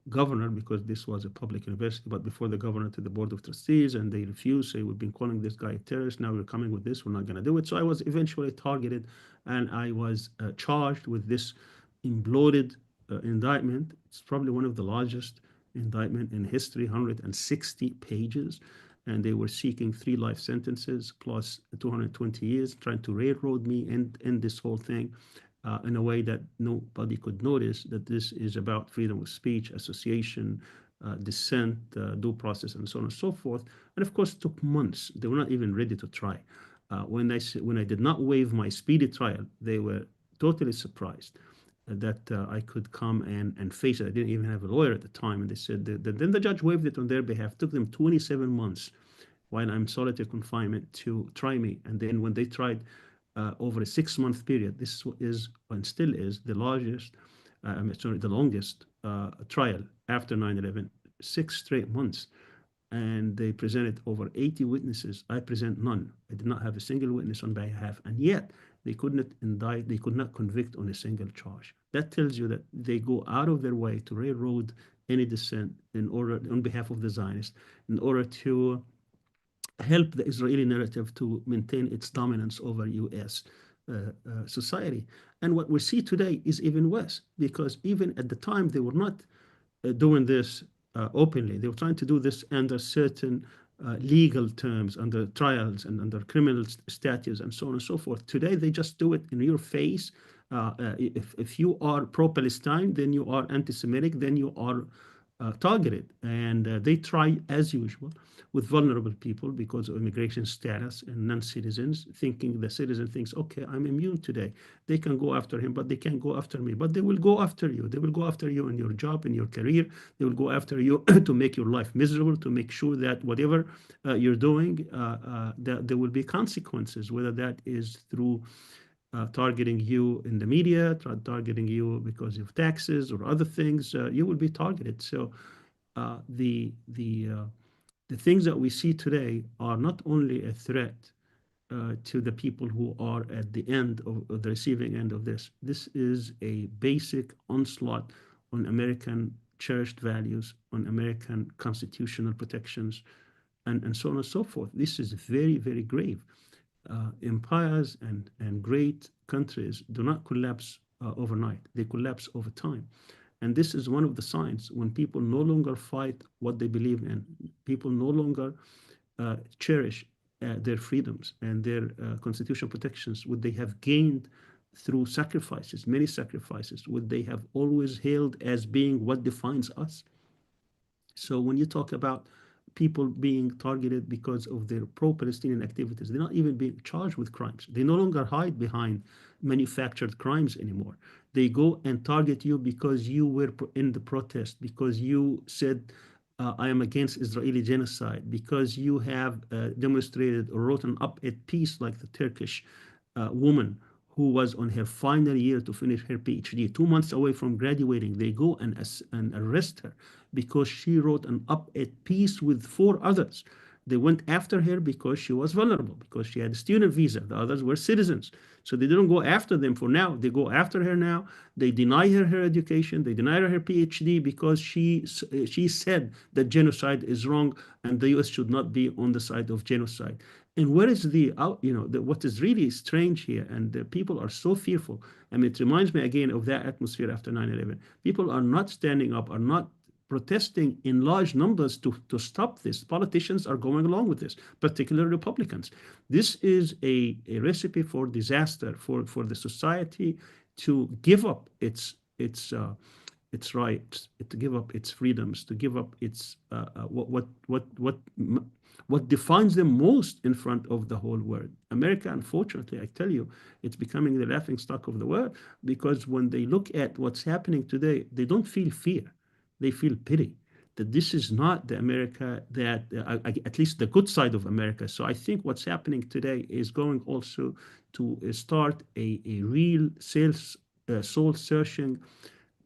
governor, because this was a public university, but before the governor, to the board of trustees, and they refused, say, we've been calling this guy a terrorist, now we're coming with this, we're not going to do it. So I was eventually targeted, and I was charged with this imploded indictment. It's probably one of the largest indictment in history, 160 pages, and they were seeking 3 life sentences plus 220 years, trying to railroad me in this whole thing. In a way that nobody could notice that this is about freedom of speech, association, dissent, due process, and so on and so forth. And of course, it took months. They were not even ready to try. When I did not waive my speedy trial, they were totally surprised that I could come and face it. I didn't even have a lawyer at the time, and they said that then the judge waived it on their behalf. It took them 27 months while I'm solitary confinement to try me, and then when they tried over a 6-month period. This is and still is the largest, the longest trial after 9/11, 6 straight months. And they presented over 80 witnesses. I present none. I did not have a single witness on my behalf, and yet they could not indict, they could not convict on a single charge. That tells you that they go out of their way to railroad any dissent in order, on behalf of the Zionists, in order to help the Israeli narrative to maintain its dominance over U.S. Society. And what we see today is even worse, because even at the time they were not doing this openly. They were trying to do this under certain legal terms, under trials and under criminal statutes and so on and so forth. Today, they just do it in your face. If you are pro-Palestine, then you are anti-Semitic, then you are targeted. And they try, as usual, with vulnerable people because of immigration status and non-citizens, thinking the citizen thinks, okay, I'm immune today. They can go after him, but they can't go after me. But they will go after you. They will go after you in your job, in your career. They will go after you to make your life miserable, to make sure that whatever you're doing, that there will be consequences, whether that is through targeting you in the media, targeting you because of taxes or other things, you will be targeted. So uh, the the uh, the things that we see today are not only a threat to the people who are at the end of the receiving end of this. This is a basic onslaught on American cherished values, on American constitutional protections, and so on and so forth. This is very, very grave. Empires and great countries do not collapse overnight. They collapse over time. And this is one of the signs when people no longer fight what they believe in. People no longer cherish their freedoms and their constitutional protections, what they have gained through sacrifices, many sacrifices, what they have always hailed as being what defines us. So when you talk about people being targeted because of their pro-Palestinian activities, they're not even being charged with crimes. They no longer hide behind manufactured crimes anymore. They go and target you because you were in the protest, because you said, I am against Israeli genocide, because you have demonstrated or written up a piece like the Turkish woman who was on her final year to finish her PhD, 2 months away from graduating. They go and arrest her because she wrote an op-ed piece with 4 others. They went after her because she was vulnerable, because she had a student visa. The others were citizens. So they didn't go after them for now. They go after her now. They deny her her education. They deny her her PhD because she said that genocide is wrong and the US should not be on the side of genocide. And what is what is really strange here, and the people are so fearful. I mean, it reminds me again of that atmosphere after 9/11. People are not standing up, are not protesting in large numbers to stop this. Politicians are going along with this, particularly Republicans. This is a recipe for disaster for the society to give up its rights, to give up its freedoms, to give up its what defines them most in front of the whole world. America, unfortunately, I tell you, it's becoming the laughing stock of the world, because when they look at what's happening today, they don't feel fear. They feel pity that this is not the America that, at least the good side of America. So I think what's happening today is going also to start a real soul-searching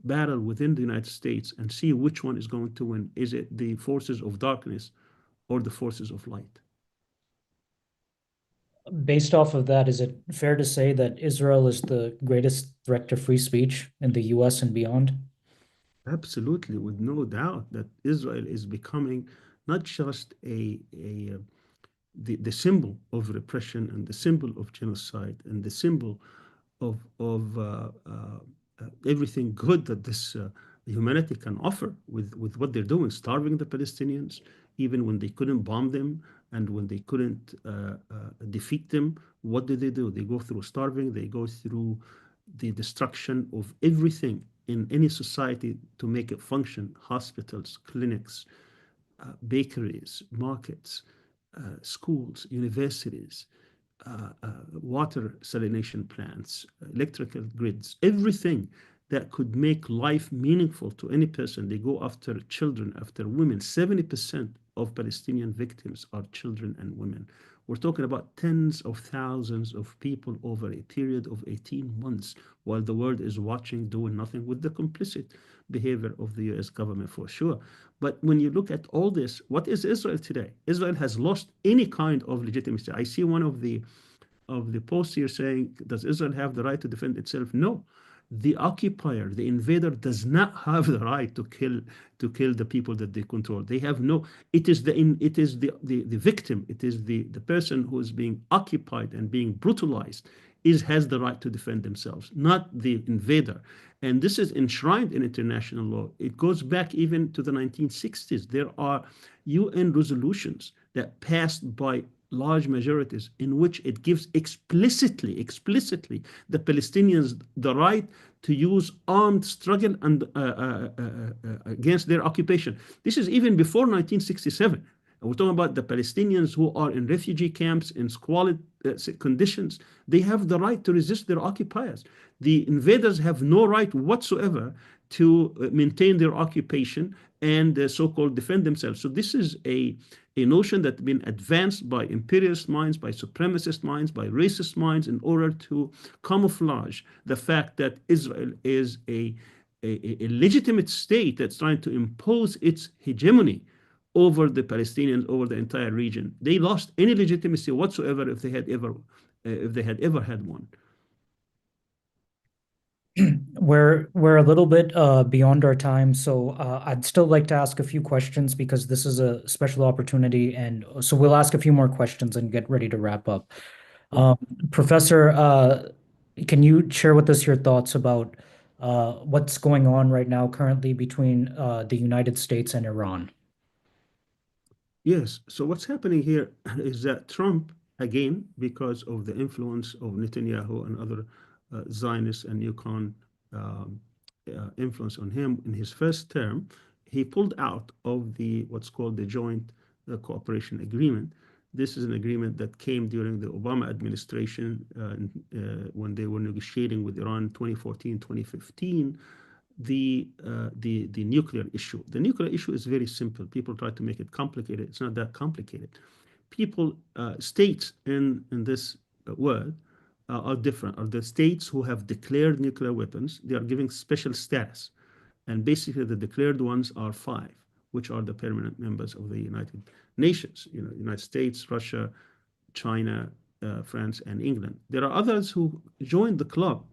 battle within the United States and see which one is going to win. Is it the forces of darkness or the forces of light?
Based off of that, is it fair to say that Israel is the greatest threat to free speech in the US and beyond?
Absolutely, with no doubt that Israel is becoming not just the symbol of repression and the symbol of genocide and the symbol of everything good that this humanity can offer with what they're doing, starving the Palestinians, even when they couldn't bomb them and when they couldn't defeat them. What do? They go through starving, they go through the destruction of everything in any society to make it function: hospitals, clinics, bakeries, markets, schools, universities, water salination plants, electrical grids, everything that could make life meaningful to any person. They go after children, after women. 70% of Palestinian victims are children and women. We're talking about tens of thousands of people over a period of 18 months, while the world is watching, doing nothing, with the complicit behavior of the US government for sure. But when you look at all this, what is Israel today? Israel has lost any kind of legitimacy. I see one of the posts here saying, does Israel have the right to defend itself? No. the occupier, the invader, does not have the right to kill the people that they control. They have no. It is the victim. It is the person who is being occupied and being brutalized has the right to defend themselves, not the invader. And this is enshrined in international law. It goes back even to the 1960s. There are UN resolutions that passed by large majorities in which it gives explicitly the Palestinians the right to use armed struggle and against their occupation. This is even before 1967. We're talking about the Palestinians who are in refugee camps in squalid conditions. They have the right to resist their occupiers. The invaders have no right whatsoever to maintain their occupation and so-called defend themselves. So this is a notion that's been advanced by imperialist minds, by supremacist minds, by racist minds in order to camouflage the fact that Israel is a legitimate state that's trying to impose its hegemony over the Palestinians, over the entire region. They lost any legitimacy whatsoever if they had ever had one.
We're a little bit beyond our time, so I'd still like to ask a few questions because this is a special opportunity, and so we'll ask a few more questions and get ready to wrap up. Professor, can you share with us your thoughts about what's going on right now currently between the United States and Iran?
Yes. So what's happening here is that Trump, again, because of the influence of Netanyahu and other Zionists and neocon um, influence on him in his first term, he pulled out of what's called the Joint Cooperation Agreement. This is an agreement that came during the Obama administration when they were negotiating with Iran 2014, 2015. The nuclear issue. The nuclear issue is very simple. People try to make it complicated. It's not that complicated. States in this world are different. Are the states who have declared nuclear weapons? They are giving special status, and basically the declared ones are 5, which are the permanent members of the United Nations. United States, Russia, China, France, and England. There are others who joined the club.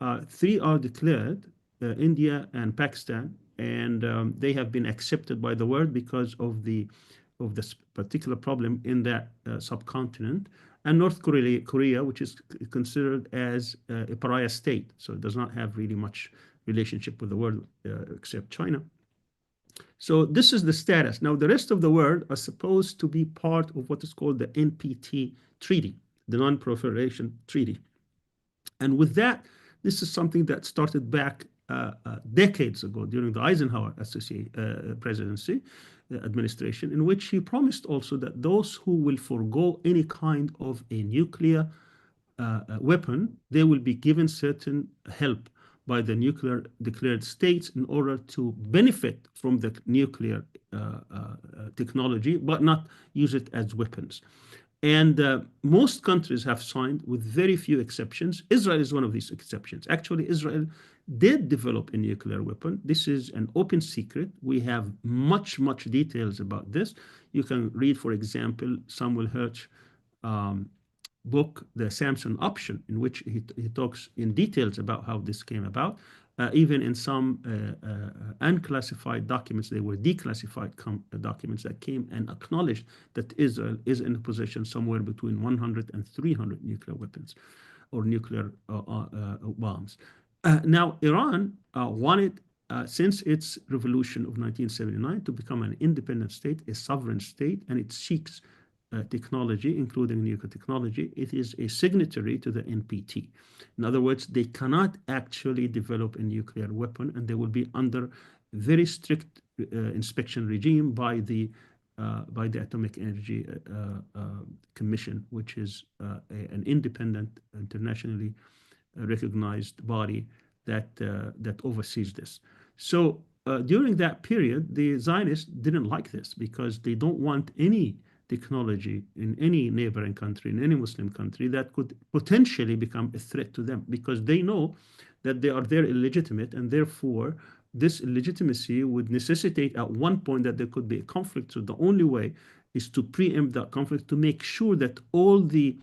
3 are declared. India and Pakistan, and they have been accepted by the world because of this particular problem in that subcontinent. And North Korea, which is considered as a pariah state, so it does not have really much relationship with the world except China. So this is the status. Now, the rest of the world are supposed to be part of what is called the NPT treaty, the Non-Proliferation Treaty. And with that, this is something that started back decades ago during the Eisenhower presidency administration, in which he promised also that those who will forego any kind of a nuclear weapon, they will be given certain help by the nuclear declared states in order to benefit from the nuclear technology, but not use it as weapons. And most countries have signed with very few exceptions. Israel is one of these exceptions. Actually, Israel did develop a nuclear weapon. This is an open secret. We have much details about this. You can read, for example, Samuel Hirsch book, The Samson Option, in which he talks in details about how this came about. Even in some unclassified documents, they were declassified documents that came and acknowledged that Israel is in a position somewhere between 100 and 300 nuclear weapons or nuclear bombs. Now, Iran wanted, since its revolution of 1979, to become an independent state, a sovereign state, and it seeks technology, including nuclear technology. It is a signatory to the NPT. In other words, they cannot actually develop a nuclear weapon, and they will be under very strict inspection regime by the Atomic Energy Commission, which is an independent, internationally recognized body that oversees this. So during that period, the Zionists didn't like this because they don't want any technology in any neighboring country, in any Muslim country, that could potentially become a threat to them, because they know that they are there illegitimate, and therefore this illegitimacy would necessitate at one point that there could be a conflict. So the only way is to preempt that conflict, to make sure that all the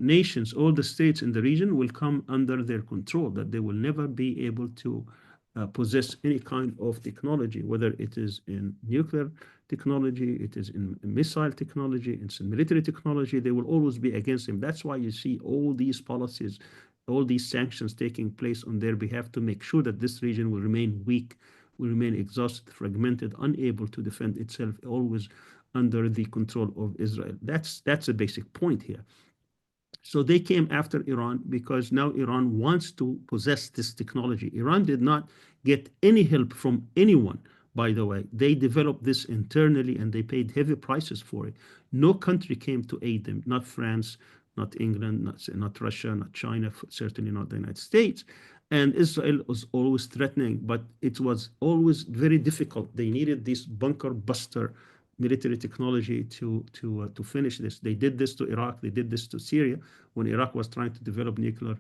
nations, all the states in the region will come under their control, that they will never be able to possess any kind of technology, whether it is in nuclear technology, it is in missile technology, it's in military technology. They will always be against him. That's why you see all these policies, all these sanctions taking place on their behalf to make sure that this region will remain weak, will remain exhausted, fragmented, unable to defend itself, always under the control of Israel. That's a basic point here. So they came after Iran because now Iran wants to possess this technology. Iran did not get any help from anyone, by the way. They developed this internally and they paid heavy prices for it. No country came to aid them, not France, not England, not Russia, not China, certainly not the United States. And Israel was always threatening, but it was always very difficult. They needed this bunker buster military technology to finish this. They did this to Iraq. They did this to Syria when Iraq was trying to develop nuclear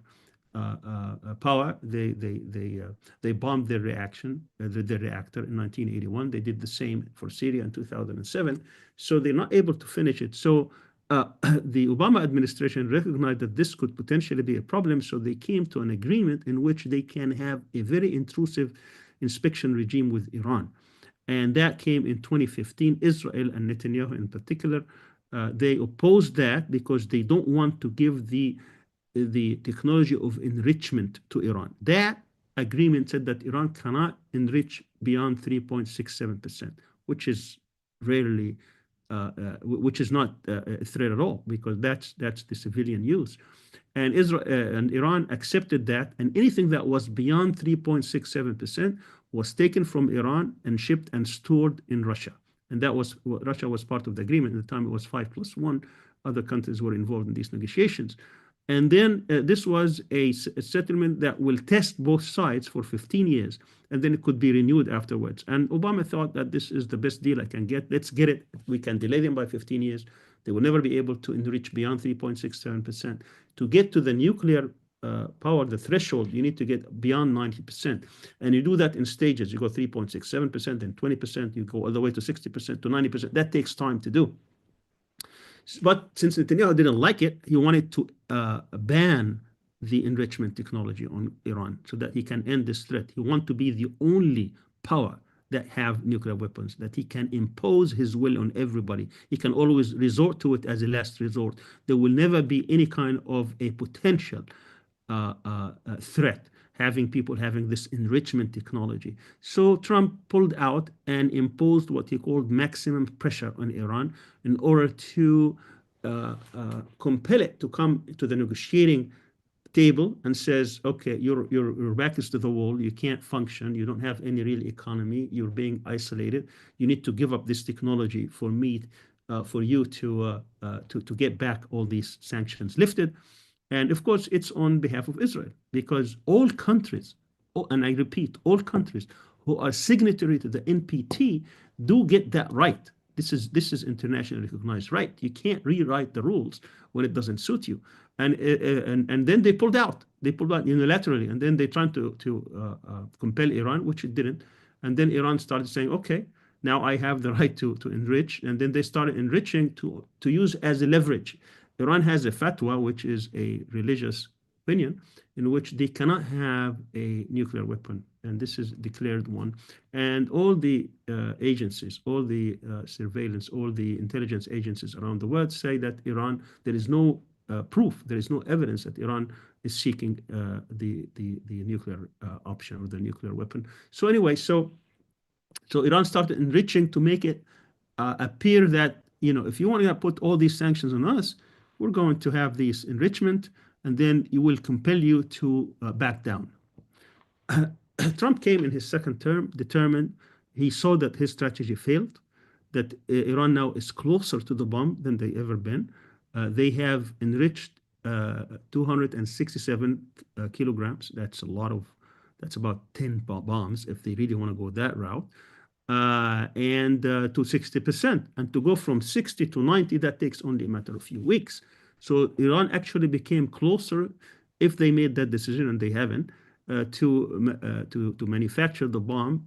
power. They bombed their reactor in 1981. They did the same for Syria in 2007. So they're not able to finish it. So the Obama administration recognized that this could potentially be a problem. So they came to an agreement in which they can have a very intrusive inspection regime with Iran. And that came in 2015. Israel and Netanyahu in particular, they opposed that because they don't want to give the technology of enrichment to Iran. That agreement said that Iran cannot enrich beyond 3.67%, which is rarely, which is not a threat at all, because that's the civilian use. And Israel and Iran accepted that, and anything that was beyond 3.67% was taken from Iran and shipped and stored in Russia. And that was Russia was part of the agreement. At the time, it was 5+1. Other countries were involved in these negotiations. And then this was a settlement that will test both sides for 15 years, and then it could be renewed afterwards. And Obama thought that this is the best deal I can get. Let's get it. We can delay them by 15 years. They will never be able to enrich beyond 3.67%. To get to the nuclear power, the threshold, you need to get beyond 90%. And you do that in stages. You go 3.67%, then 20%, you go all the way to 60%, to 90%. That takes time to do. But since Netanyahu didn't like it, he wanted to ban the enrichment technology on Iran so that he can end this threat. He wants to be the only power that have nuclear weapons, that he can impose his will on everybody. He can always resort to it as a last resort. There will never be any kind of a potential threat having people having this enrichment technology. So Trump pulled out and imposed what he called maximum pressure on Iran in order to compel it to come to the negotiating table and says, okay, your back is to the wall, you can't function, you don't have any real economy, you're being isolated, you need to give up this technology for me, for you to get back all these sanctions lifted. And of course, it's on behalf of Israel, because all countries, and I repeat, all countries who are signatory to the NPT do get that right. This is internationally recognized right. You can't rewrite the rules when it doesn't suit you. And then they pulled out. They pulled out unilaterally, and then they tried to compel Iran, which it didn't. And then Iran started saying, okay, now I have the right to enrich. And then they started enriching to use as a leverage. Iran has a fatwa, which is a religious opinion, in which they cannot have a nuclear weapon, and this is declared one. And all the agencies, all the surveillance, all the intelligence agencies around the world say that Iran, there is no proof, there is no evidence that Iran is seeking the nuclear option or the nuclear weapon. So anyway, so Iran started enriching to make it appear that, you know, if you want to put all these sanctions on us, we're going to have this enrichment, and then it will compel you to back down. Trump came in his second term determined. He saw that his strategy failed, that Iran now is closer to the bomb than they ever been. They have enriched 267 kilograms. That's a lot of, that's about 10 bombs if they really want to go that route. And to 60%. And to go from 60 to 90, that takes only a matter of a few weeks. So Iran actually became closer, if they made that decision, and they haven't, to manufacture the bomb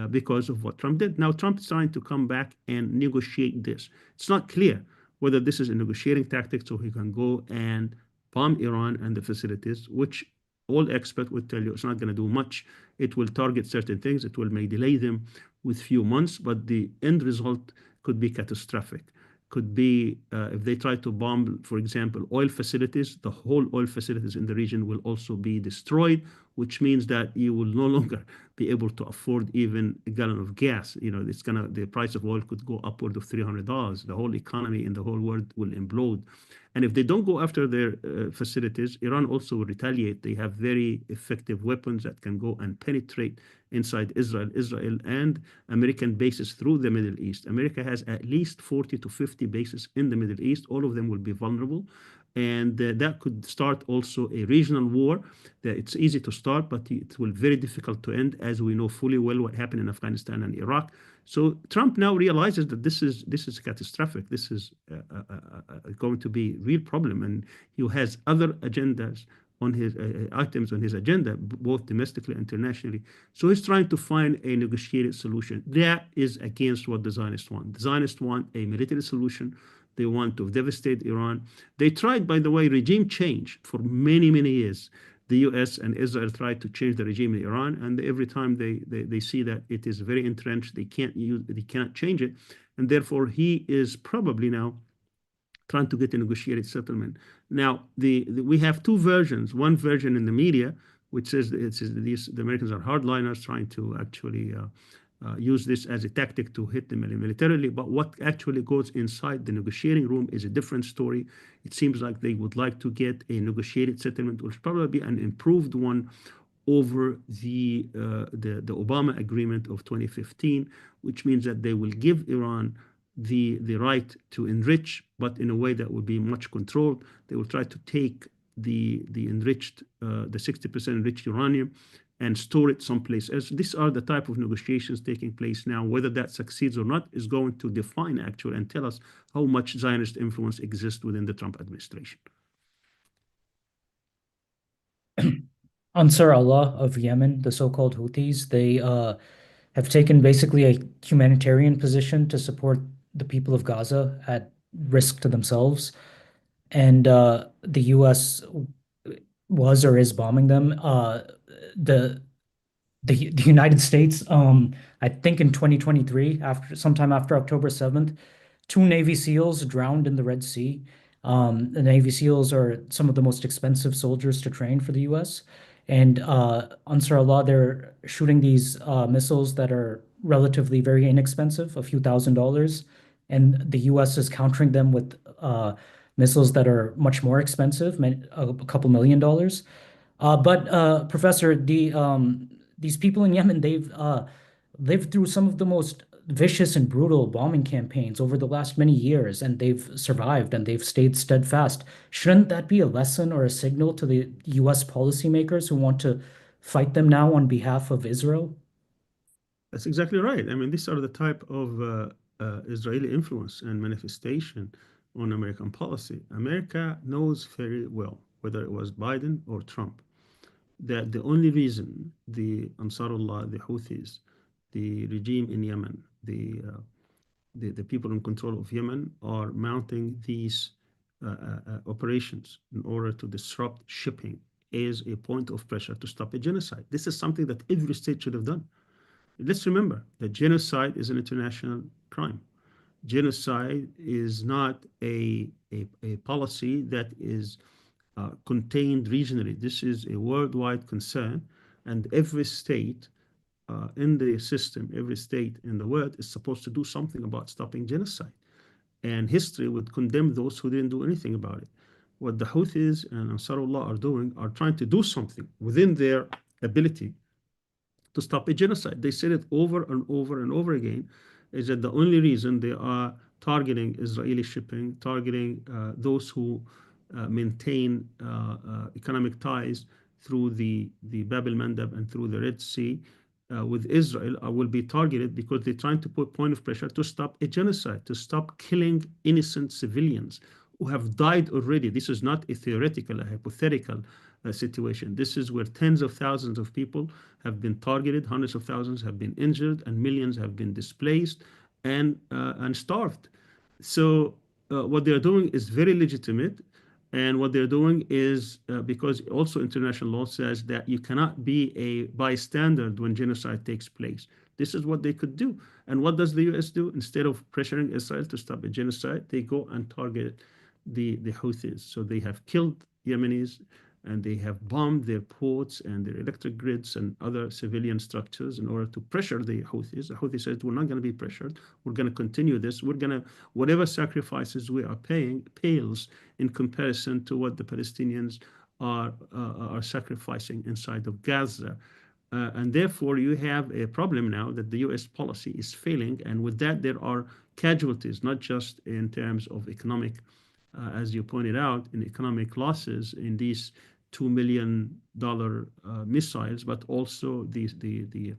because of what Trump did. Now Trump is trying to come back and negotiate this. It's not clear whether this is a negotiating tactic so he can go and bomb Iran and the facilities, which all experts would tell you it's not going to do much. It will target certain things. It may delay them with few months, but the end result could be catastrophic. Could be if they try to bomb, for example, oil facilities, the whole oil facilities in the region will also be destroyed, which means that you will no longer be able to afford even a gallon of gas. The price of oil could go upward of $300. The whole economy in the whole world will implode. And if they don't go after their facilities, Iran also will retaliate. They have very effective weapons that can go and penetrate inside Israel and American bases through the Middle East. America has at least 40 to 50 bases in the Middle East. All of them will be vulnerable. And that could start also a regional war. It's easy to start, but it will be very difficult to end, as we know fully well what happened in Afghanistan and Iraq. So Trump now realizes that this is catastrophic. This is going to be a real problem, and he has other agendas on his items on his agenda, both domestically and internationally. So he's trying to find a negotiated solution. That is against what the Zionists want. The Zionists want a military solution. They want to devastate Iran. They tried, by the way, regime change for many, many years. The US and Israel tried to change the regime in Iran, and every time they see that it is very entrenched, they cannot change it, and therefore he is probably now trying to get a negotiated settlement. Now, we have two versions. One version in the media, which says the Americans are hardliners trying to actually use this as a tactic to hit them militarily. But what actually goes inside the negotiating room is a different story. It seems like they would like to get a negotiated settlement, which probably be an improved one over the Obama agreement of 2015, which means that they will give Iran the right to enrich, but in a way that will be much controlled. They will try to take the enriched, the 60% enriched uranium and store it someplace else. These are the type of negotiations taking place now. Whether that succeeds or not is going to define actually and tell us how much Zionist influence exists within the Trump administration.
Ansar Allah of Yemen, the so-called Houthis, they have taken basically a humanitarian position to support the people of Gaza at risk to themselves. And the US was or is bombing them. The United States, I think in 2023, sometime after October 7th, two Navy SEALs drowned in the Red Sea. The Navy SEALs are some of the most expensive soldiers to train for the US. And Ansar Allah, they're shooting these missiles that are relatively very inexpensive, a few $1,000s. And the US is countering them with missiles that are much more expensive, a couple $1 million. But Professor, these people in Yemen, they've lived through some of the most vicious and brutal bombing campaigns over the last many years, and they've survived and they've stayed steadfast. Shouldn't that be a lesson or a signal to the US policymakers who want to fight them now on behalf of Israel?
That's exactly right. I mean, these are the type of Israeli influence and manifestation on American policy. America knows very well, whether it was Biden or Trump, that the only reason the Ansarullah, the Houthis, the regime in Yemen, the people in control of Yemen are mounting these operations in order to disrupt shipping is a point of pressure to stop a genocide. This is something that every state should have done. Let's remember that genocide is an international crime. Genocide is not a policy that is contained regionally. This is a worldwide concern, and every state in the system, every state in the world is supposed to do something about stopping genocide. And history would condemn those who didn't do anything about it. What the Houthis and Ansarullah are doing are trying to do something within their ability to stop a genocide. They said it over and over and over again, is that the only reason they are targeting Israeli shipping, targeting those who maintain economic ties through the Bab el-Mandab and through the Red Sea with Israel will be targeted because they're trying to put point of pressure to stop a genocide, to stop killing innocent civilians who have died already. This is not a theoretical, a hypothetical situation. This is where tens of thousands of people have been targeted, hundreds of thousands have been injured, and millions have been displaced and starved. So what they're doing is very legitimate. And what they're doing is because also international law says that you cannot be a bystander when genocide takes place. This is what they could do. And what does the US do? Instead of pressuring Israel to stop a genocide, they go and target the Houthis. So they have killed Yemenis, and they have bombed their ports and their electric grids and other civilian structures in order to pressure the Houthis. The Houthis said, we're not going to be pressured. We're going to continue this. We're going to, whatever sacrifices we are paying pales in comparison to what the Palestinians are sacrificing inside of Gaza. And therefore, you have a problem now that the US policy is failing. And with that, there are casualties, not just in terms of economic, as you pointed out, in economic losses in these $2 million missiles, but also the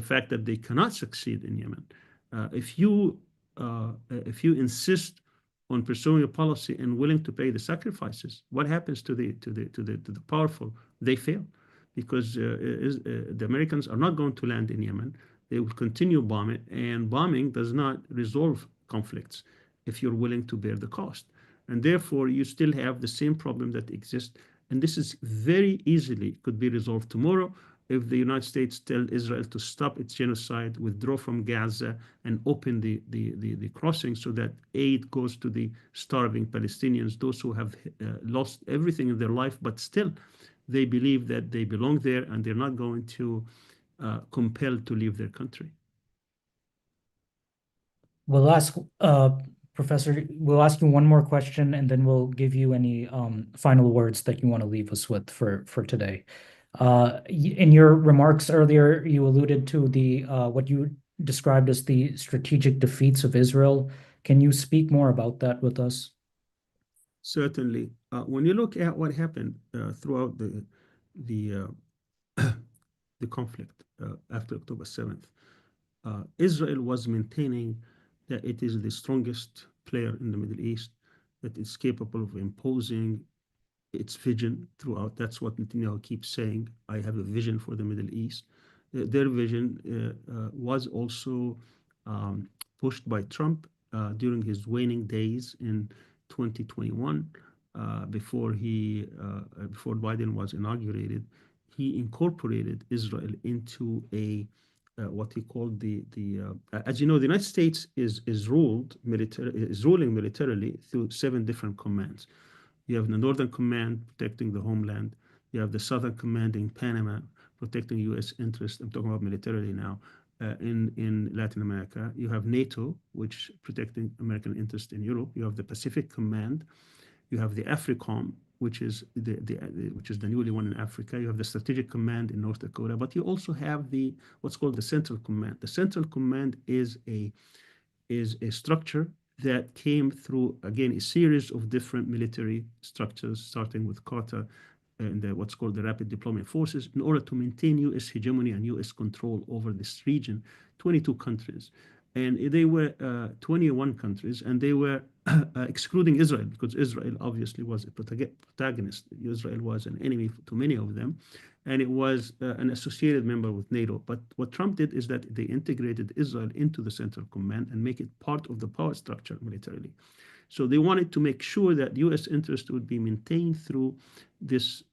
fact that they cannot succeed in Yemen. If you insist on pursuing a policy and willing to pay the sacrifices, what happens to the powerful? They fail, because the Americans are not going to land in Yemen. They will continue bombing, and bombing does not resolve conflicts if you're willing to bear the cost. And therefore, you still have the same problem that exists. And this is very easily could be resolved tomorrow if the United States tell Israel to stop its genocide, withdraw from Gaza, and open the crossing so that aid goes to the starving Palestinians, those who have lost everything in their life, but still they believe that they belong there and they're not going to compelled to leave their country.
We'll ask, Professor, we'll ask you one more question, and then we'll give you any final words that you want to leave us with for today. In your remarks earlier, you alluded to the what you described as the strategic defeats of Israel. Can you speak more about that with us?
Certainly. When you look at what happened throughout the conflict after October 7th, Israel was maintaining that it is the strongest player in the Middle East, that it's capable of imposing its vision throughout. That's what Netanyahu keeps saying. I have a vision for the Middle East. Their vision was also pushed by Trump during his waning days in 2021, before Biden was inaugurated. He incorporated Israel into what he called as you know, the United States is ruling militarily through 7 different commands. You have the Northern Command protecting the homeland. You have the Southern Command in Panama protecting U.S. interests. I'm talking about militarily now. In Latin America, you have NATO, which protecting American interests in Europe. You have the Pacific Command. You have the AFRICOM, which is the newly one in Africa. You have the Strategic Command in North Dakota, but you also have what's called the Central Command. The Central Command is a structure that came through, again, a series of different military structures, starting with Carter and what's called the Rapid Deployment Forces, in order to maintain U.S. hegemony and U.S. control over this region. 22 countries. And they were 21 countries, and they were excluding Israel, because Israel obviously was a protagonist. Israel was an enemy to many of them, and it was an associated member with NATO. But what Trump did is that they integrated Israel into the Central Command and make it part of the power structure militarily. So they wanted to make sure that U.S. interest would be maintained through this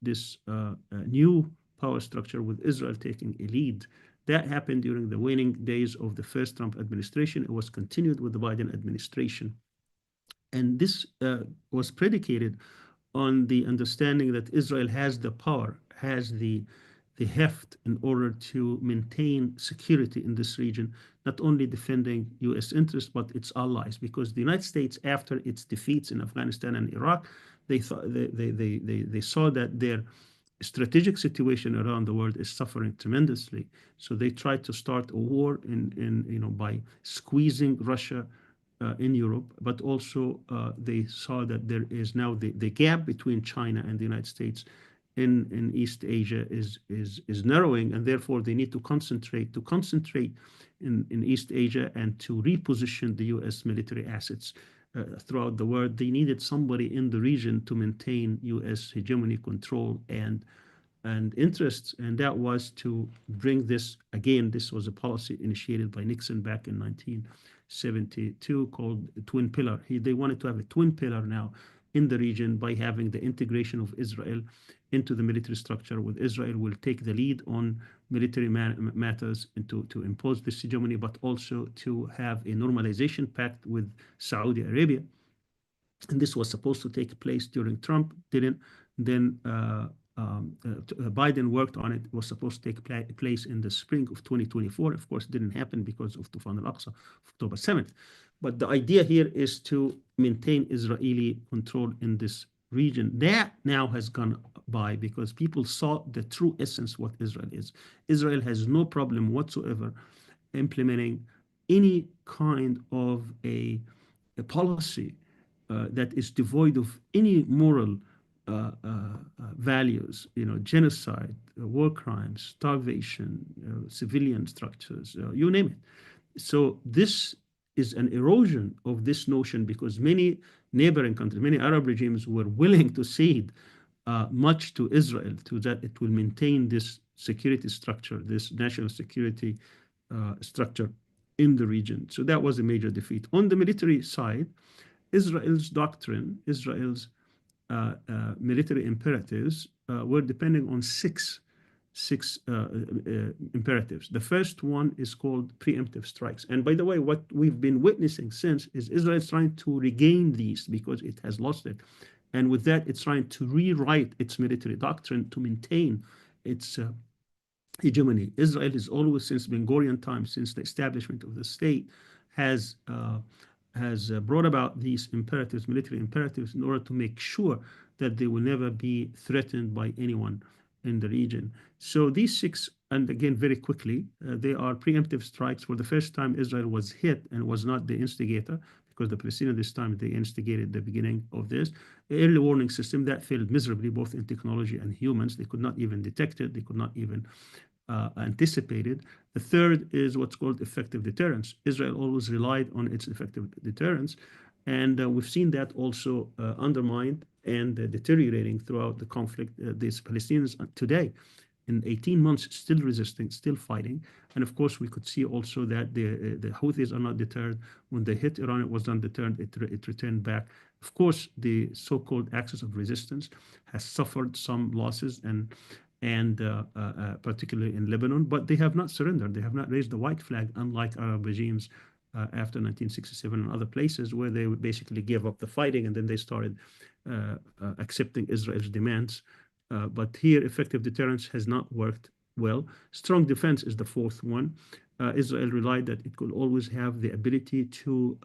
new power structure, with Israel taking a lead. That happened during the waning days of the first Trump administration. It was continued with the Biden administration. And this was predicated on the understanding that Israel has the power, has the heft in order to maintain security in this region, not only defending U.S. interests, but its allies. Because the United States, after its defeats in Afghanistan and Iraq, they saw that their strategic situation around the world is suffering tremendously. So they tried to start a war by squeezing Russia in Europe, but also they saw that there is now the gap between China and the United States in East Asia is narrowing, and therefore they need to concentrate in East Asia and to reposition the U.S. military assets throughout the world. They needed somebody in the region to maintain U.S. hegemony, control, and interests, and that was to bring this. Again, this was a policy initiated by Nixon back in 1972 called Twin Pillar. They wanted to have a twin pillar now in the region by having the integration of Israel into the military structure, with Israel will take the lead on military matters and to impose this hegemony, but also to have a normalization pact with Saudi Arabia. And this was supposed to take place during Trump, didn't. Then Biden worked on it. It was supposed to take place in the spring of 2024. Of course, it didn't happen because of Tufan al-Aqsa, October 7th. But the idea here is to maintain Israeli control in this region. That now has gone by because people saw the true essence what Israel is. Israel has no problem whatsoever implementing any kind of a policy that is devoid of any moral values, genocide, war crimes, starvation, civilian structures, you name it. So this is an erosion of this notion because many neighboring countries, many Arab regimes were willing to cede much to Israel to that it will maintain this security structure, this national security structure in the region. So that was a major defeat. On the military side, Israel's doctrine, Israel's military imperatives were depending on six imperatives. The first one is called preemptive strikes. And by the way, what we've been witnessing since is Israel is trying to regain these because it has lost it. And with that, it's trying to rewrite its military doctrine to maintain its hegemony. Israel has always, since Ben Gurion times, since the establishment of the state, has brought about these imperatives, military imperatives, in order to make sure that they will never be threatened by anyone in the region. So these six, and again, very quickly, they are preemptive strikes. For the first time, Israel was hit and was not the instigator, because the Palestinians this time, they instigated the beginning of this. Early warning system that failed miserably, both in technology and humans. They could not even detect it. They could not even anticipate it. The third is what's called effective deterrence. Israel always relied on its effective deterrence. And we've seen that also undermined and deteriorating throughout the conflict. These Palestinians today, in 18 months, still resisting, still fighting. And of course, we could see also that the Houthis are not deterred. When they hit Iran, it was not deterred. It returned back. Of course, the so-called axis of resistance has suffered some losses, and particularly in Lebanon, but they have not surrendered. They have not raised the white flag, unlike Arab regimes after 1967 and other places where they would basically give up the fighting and then they started accepting Israel's demands. But here, effective deterrence has not worked well. Strong defense is the fourth one. Israel relied that it could always have the ability to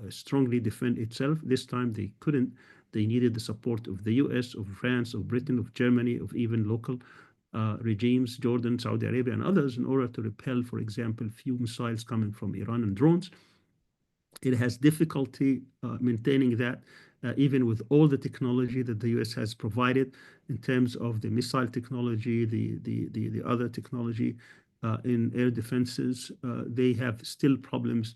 strongly defend itself. This time they couldn't. They needed the support of the US, of France, of Britain, of Germany, of even local regimes, Jordan, Saudi Arabia, and others, in order to repel, for example, few missiles coming from Iran and drones. It has difficulty maintaining that, even with all the technology that the US has provided in terms of the missile technology, the other technology in air defenses. They have still problems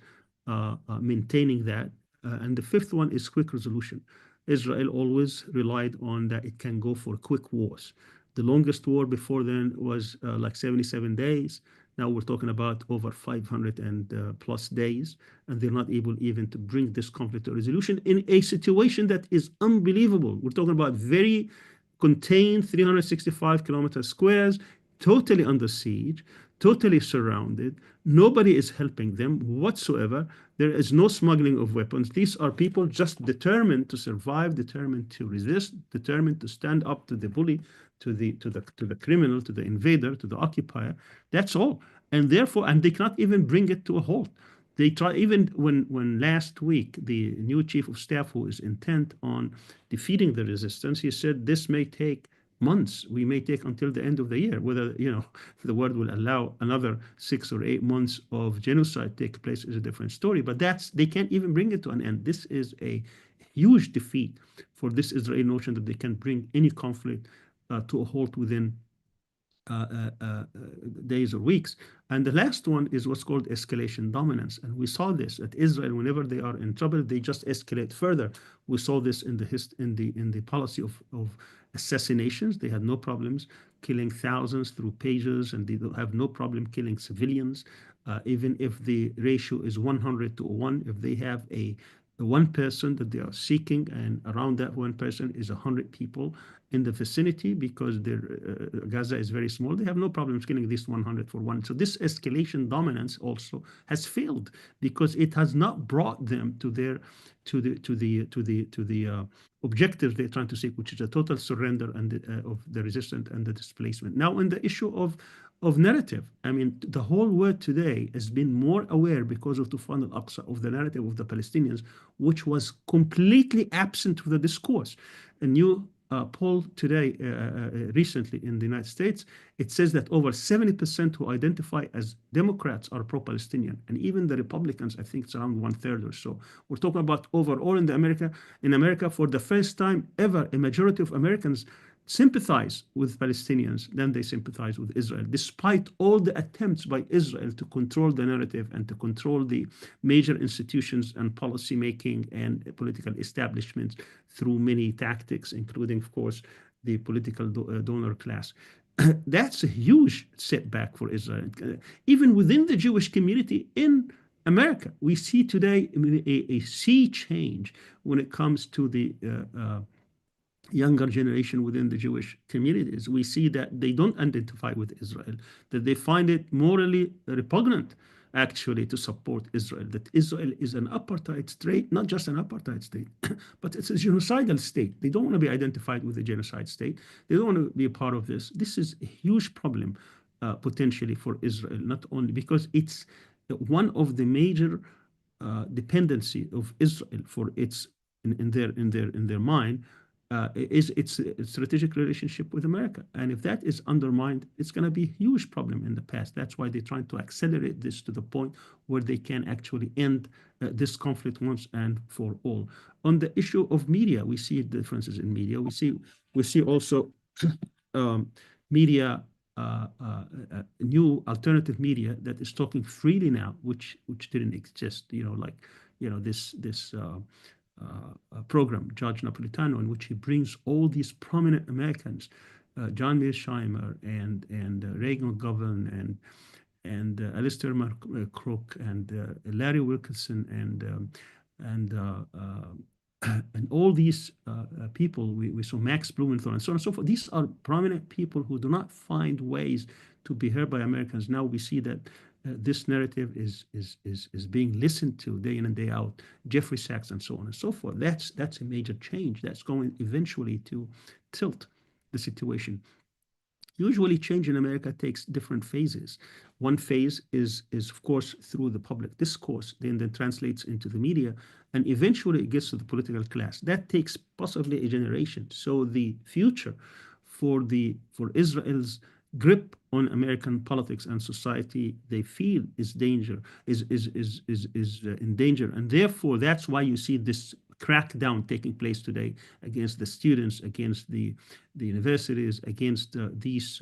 maintaining that. And the fifth one is quick resolution. Israel always relied on that it can go for quick wars. The longest war before then was like 77 days. Now we're talking about over 500 and plus days, and they're not able even to bring this conflict to resolution in a situation that is unbelievable. We're talking about very contained 365 kilometer squares, totally under siege, totally surrounded. Nobody is helping them whatsoever. There is no smuggling of weapons. These are people just determined to survive, determined to resist, determined to stand up to the bully, to the criminal, to the invader, to the occupier. That's all. And therefore, and they cannot even bring it to a halt. They try, even when last week the new chief of staff, who is intent on defeating the resistance, he said this may take months. We may take until the end of the year. Whether the world will allow another 6 or 8 months of genocide take place is a different story. But they can't even bring it to an end. This is a huge defeat for this Israeli notion that they can bring any conflict to a halt within days or weeks. And the last one is what's called escalation dominance. And we saw this at Israel. Whenever they are in trouble, they just escalate further. We saw this in the policy of assassinations. They had no problems killing thousands through pages, and they have no problem killing civilians. even if the ratio is 100 to 1, if they have a one person that they are seeking, and around that one person is 100 people in the vicinity, because Gaza is very small, they have no problems killing this 100 for one. So this escalation dominance also has failed, because it has not brought them to their objectives they're trying to seek, which is a total surrender and of the resistance and the displacement. Now, in the issue of narrative, I mean, the whole world today has been more aware, because of Tufan al-Aqsa, of the narrative of the Palestinians, which was completely absent of the discourse. A new poll today, recently in the United States, it says that over 70% who identify as Democrats are pro-Palestinian, and even the Republicans, I think it's around 1/3 or so. We're talking about overall in America, for the first time ever, a majority of Americans sympathize with Palestinians than they sympathize with Israel, despite all the attempts by Israel to control the narrative and to control the major institutions and policy making and political establishments through many tactics, including, of course, the political donor class. That's a huge setback for Israel. Even within the Jewish community in America, we see today a sea change when it comes to the younger generation within the Jewish communities. We see that they don't identify with Israel, that they find it morally repugnant, actually, to support Israel, that Israel is an apartheid state, not just an apartheid state, but it's a genocidal state. They don't want to be identified with the genocide state. They don't want to be a part of this. This is a huge problem, potentially, for Israel, not only because it's one of the major dependency of Israel for its in their mind, is its strategic relationship with America. And if that is undermined, it's going to be a huge problem in the past. That's why they're trying to accelerate this to the point where they can actually end this conflict once and for all. On the issue of media, we see differences in media. We see also media, new alternative media that is talking freely now, which didn't exist. Like this program, Judge Napolitano, in which he brings all these prominent Americans, John Mearsheimer and Reagan McGovern and Alistair Crook and Larry Wilkinson and all these people. We saw Max Blumenthal and so on and so forth. These are prominent people who do not find ways to be heard by Americans. Now we see that this narrative is being listened to day in and day out. Jeffrey Sachs and so on and so forth. That's a major change. That's going eventually to tilt the situation. Usually, change in America takes different phases. One phase is of course through the public discourse, then translates into the media, and eventually it gets to the political class. That takes possibly a generation. So the future for Israel's grip on American politics and society, they feel is in danger, and therefore that's why you see this crackdown taking place today against the students, against the universities, against these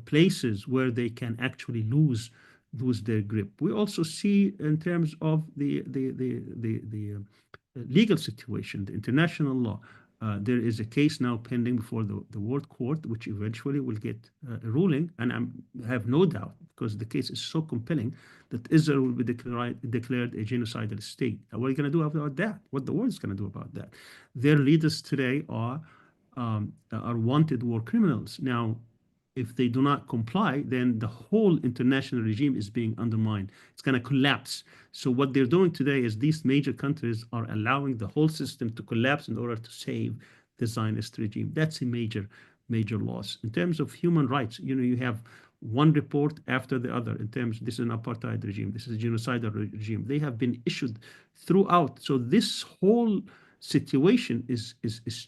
places where they can actually lose their grip. We also see in terms of the legal situation, the international law. There is a case now pending before the World Court, which eventually will get a ruling, and I have no doubt, because the case is so compelling, that Israel will be declared a genocidal state. Now, what are you going to do about that? What the world is going to do about that? Their leaders today are wanted war criminals. Now, if they do not comply, then the whole international regime is being undermined. It's going to collapse. So what they're doing today is these major countries are allowing the whole system to collapse in order to save the Zionist regime. That's a major loss. In terms of human rights, you have one report after the other in terms, this is an apartheid regime, this is a genocidal regime. They have been issued throughout. So this whole situation is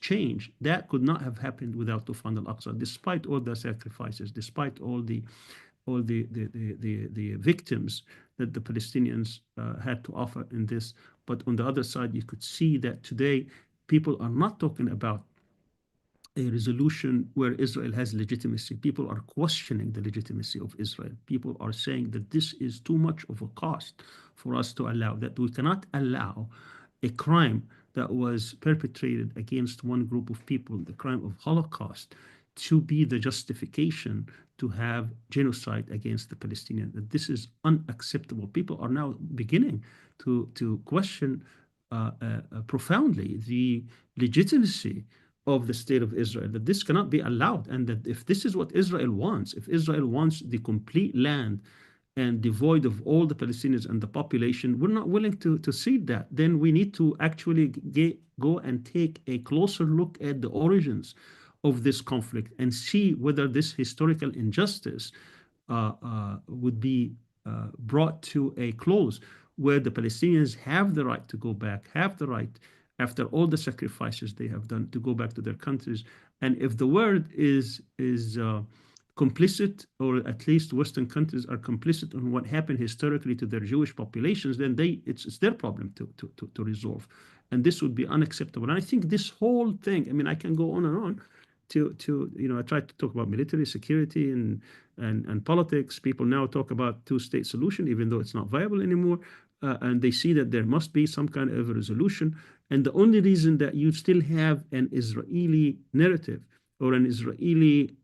changed. That could not have happened without Tufan al-Aqsa, despite all the sacrifices, despite all the victims that the Palestinians had to offer in this. But on the other side, you could see that today people are not talking about a resolution where Israel has legitimacy. People are questioning the legitimacy of Israel. People are saying that this is too much of a cost for us to allow, that we cannot allow a crime that was perpetrated against one group of people, the crime of Holocaust, to be the justification to have genocide against the Palestinians. That this is unacceptable. People are now beginning to question profoundly the legitimacy of the state of Israel, that this cannot be allowed, and that if this is what Israel wants, if Israel wants the complete land and devoid of all the Palestinians and the population, we're not willing to cede that. Then we need to actually go and take a closer look at the origins of this conflict and see whether this historical injustice would be brought to a close, where the Palestinians have the right to go back, have the right, after all the sacrifices they have done, to go back to their countries. And if the world is complicit, or at least Western countries are complicit on what happened historically to their Jewish populations, then it's their problem to resolve. And this would be unacceptable. And I think this whole thing, I mean, I can go on and on I tried to talk about military security and politics. People now talk about two-state solution, even though it's not viable anymore. And they see that there must be some kind of a resolution. And the only reason that you still have an Israeli narrative or an Israeli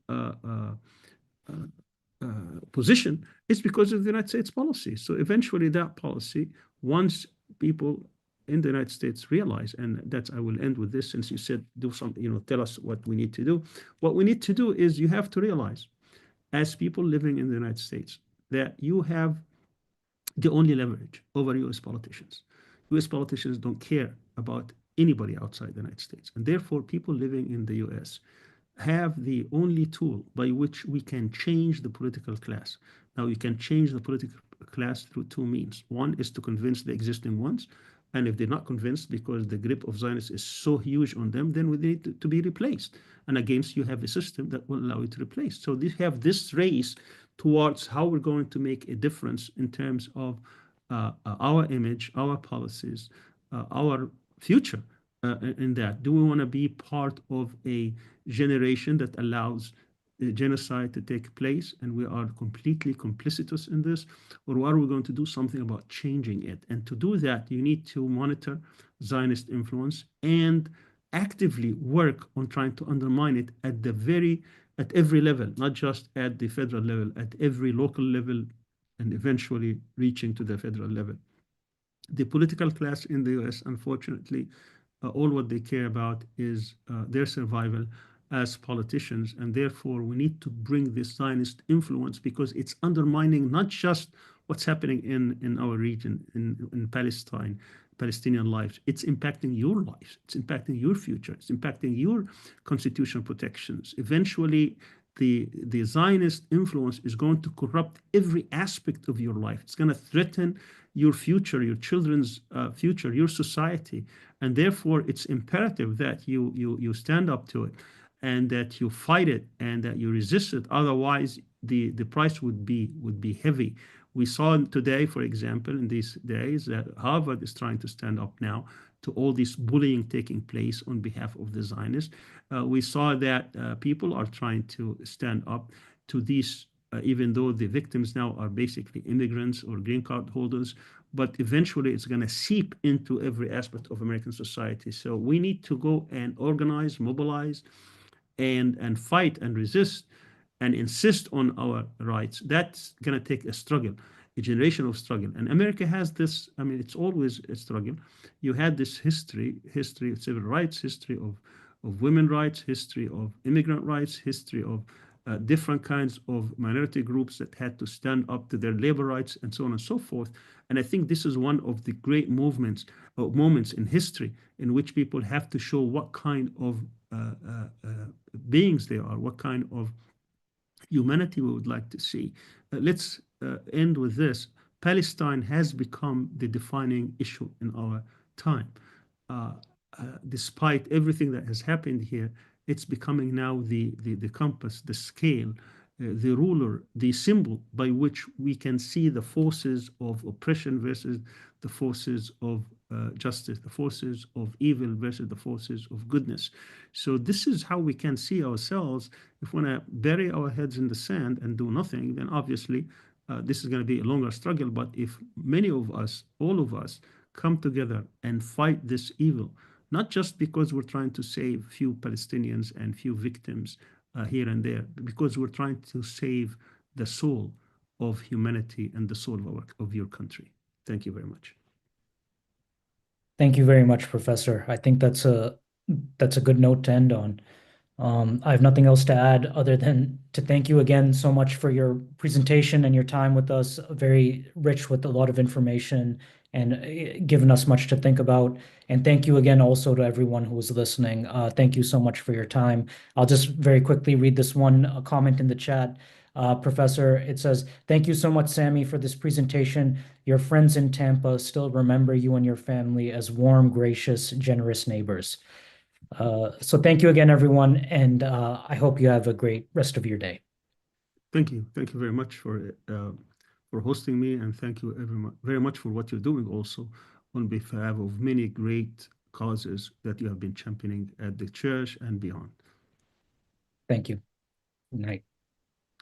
position is because of the United States policy. So eventually that policy, once people in the United States realize, and that's, I will end with this, since you said do something, tell us what we need to do. What we need to do is, you have to realize, as people living in the United States, that you have the only leverage over US politicians. US politicians don't care about anybody outside the United States. And therefore, people living in the US have the only tool by which we can change the political class. Now, you can change the political class through two means. One is to convince the existing ones. And if they're not convinced, because the grip of Zionists is so huge on them, then we need to be replaced. And against, you have a system that will allow you to replace. So they have this race towards how we're going to make a difference in terms of our image, our policies, our future in that. Do we want to be part of a generation that allows genocide to take place, and we are completely complicitous in this, or are we going to do something about changing it? And to do that, you need to monitor Zionist influence and actively work on trying to undermine it at every level, not just at the federal level, at every local level, and eventually reaching to the federal level. The political class in the US, unfortunately, all what they care about is their survival as politicians, and therefore we need to bring this Zionist influence, because it's undermining not just what's happening in our region, in Palestine, Palestinian lives. It's impacting your lives. It's impacting your future. It's impacting your constitutional protections. Eventually, the Zionist influence is going to corrupt every aspect of your life. It's going to threaten your future, your children's future, your society, and therefore it's imperative that you stand up to it, and that you fight it, and that you resist it. Otherwise, the price would be heavy. We saw today, for example, in these days, that Harvard is trying to stand up now to all this bullying taking place on behalf of the Zionists. We saw that people are trying to stand up to these, even though the victims now are basically immigrants or green card holders, but eventually it's going to seep into every aspect of American society. So we need to go and organize, mobilize, and fight and resist and insist on our rights. That's going to take a struggle, a generation of struggle. And America has this, I mean, it's always a struggle. You had this history of civil rights, history of women's rights, history of immigrant rights, history of different kinds of minority groups that had to stand up to their labor rights, and so on and so forth. And I think this is one of the great moments in history in which people have to show what kind of beings they are, what kind of humanity we would like to see. Let's end with this. Palestine has become the defining issue in our time. Despite everything that has happened here, it's becoming now the compass, the scale, the ruler, the symbol by which we can see the forces of oppression versus the forces of justice, the forces of evil versus the forces of goodness. So this is how we can see ourselves. If we want to bury our heads in the sand and do nothing, then obviously this is going to be a longer struggle. But if many of us, all of us, come together and fight this evil, not just because we're trying to save few Palestinians and few victims here and there, because we're trying to save the soul of humanity and the soul of your country. Thank you very much.
Thank you very much, Professor. I think that's a good note to end on. I have nothing else to add other than to thank you again so much for your presentation and your time with us. Very rich with a lot of information and given us much to think about. And thank you again also to everyone who was listening. Thank you so much for your time. I'll just very quickly read this one comment in the chat. Professor, it says, "Thank you so much, Sami, for this presentation. Your friends in Tampa still remember you and your family as warm, gracious, generous neighbors." So thank you again, everyone, and I hope you have a great rest of your day.
Thank you. Thank you very much for hosting me, and thank you very much for what you're doing also on behalf of many great causes that you have been championing at the church and beyond.
Thank you. Good night.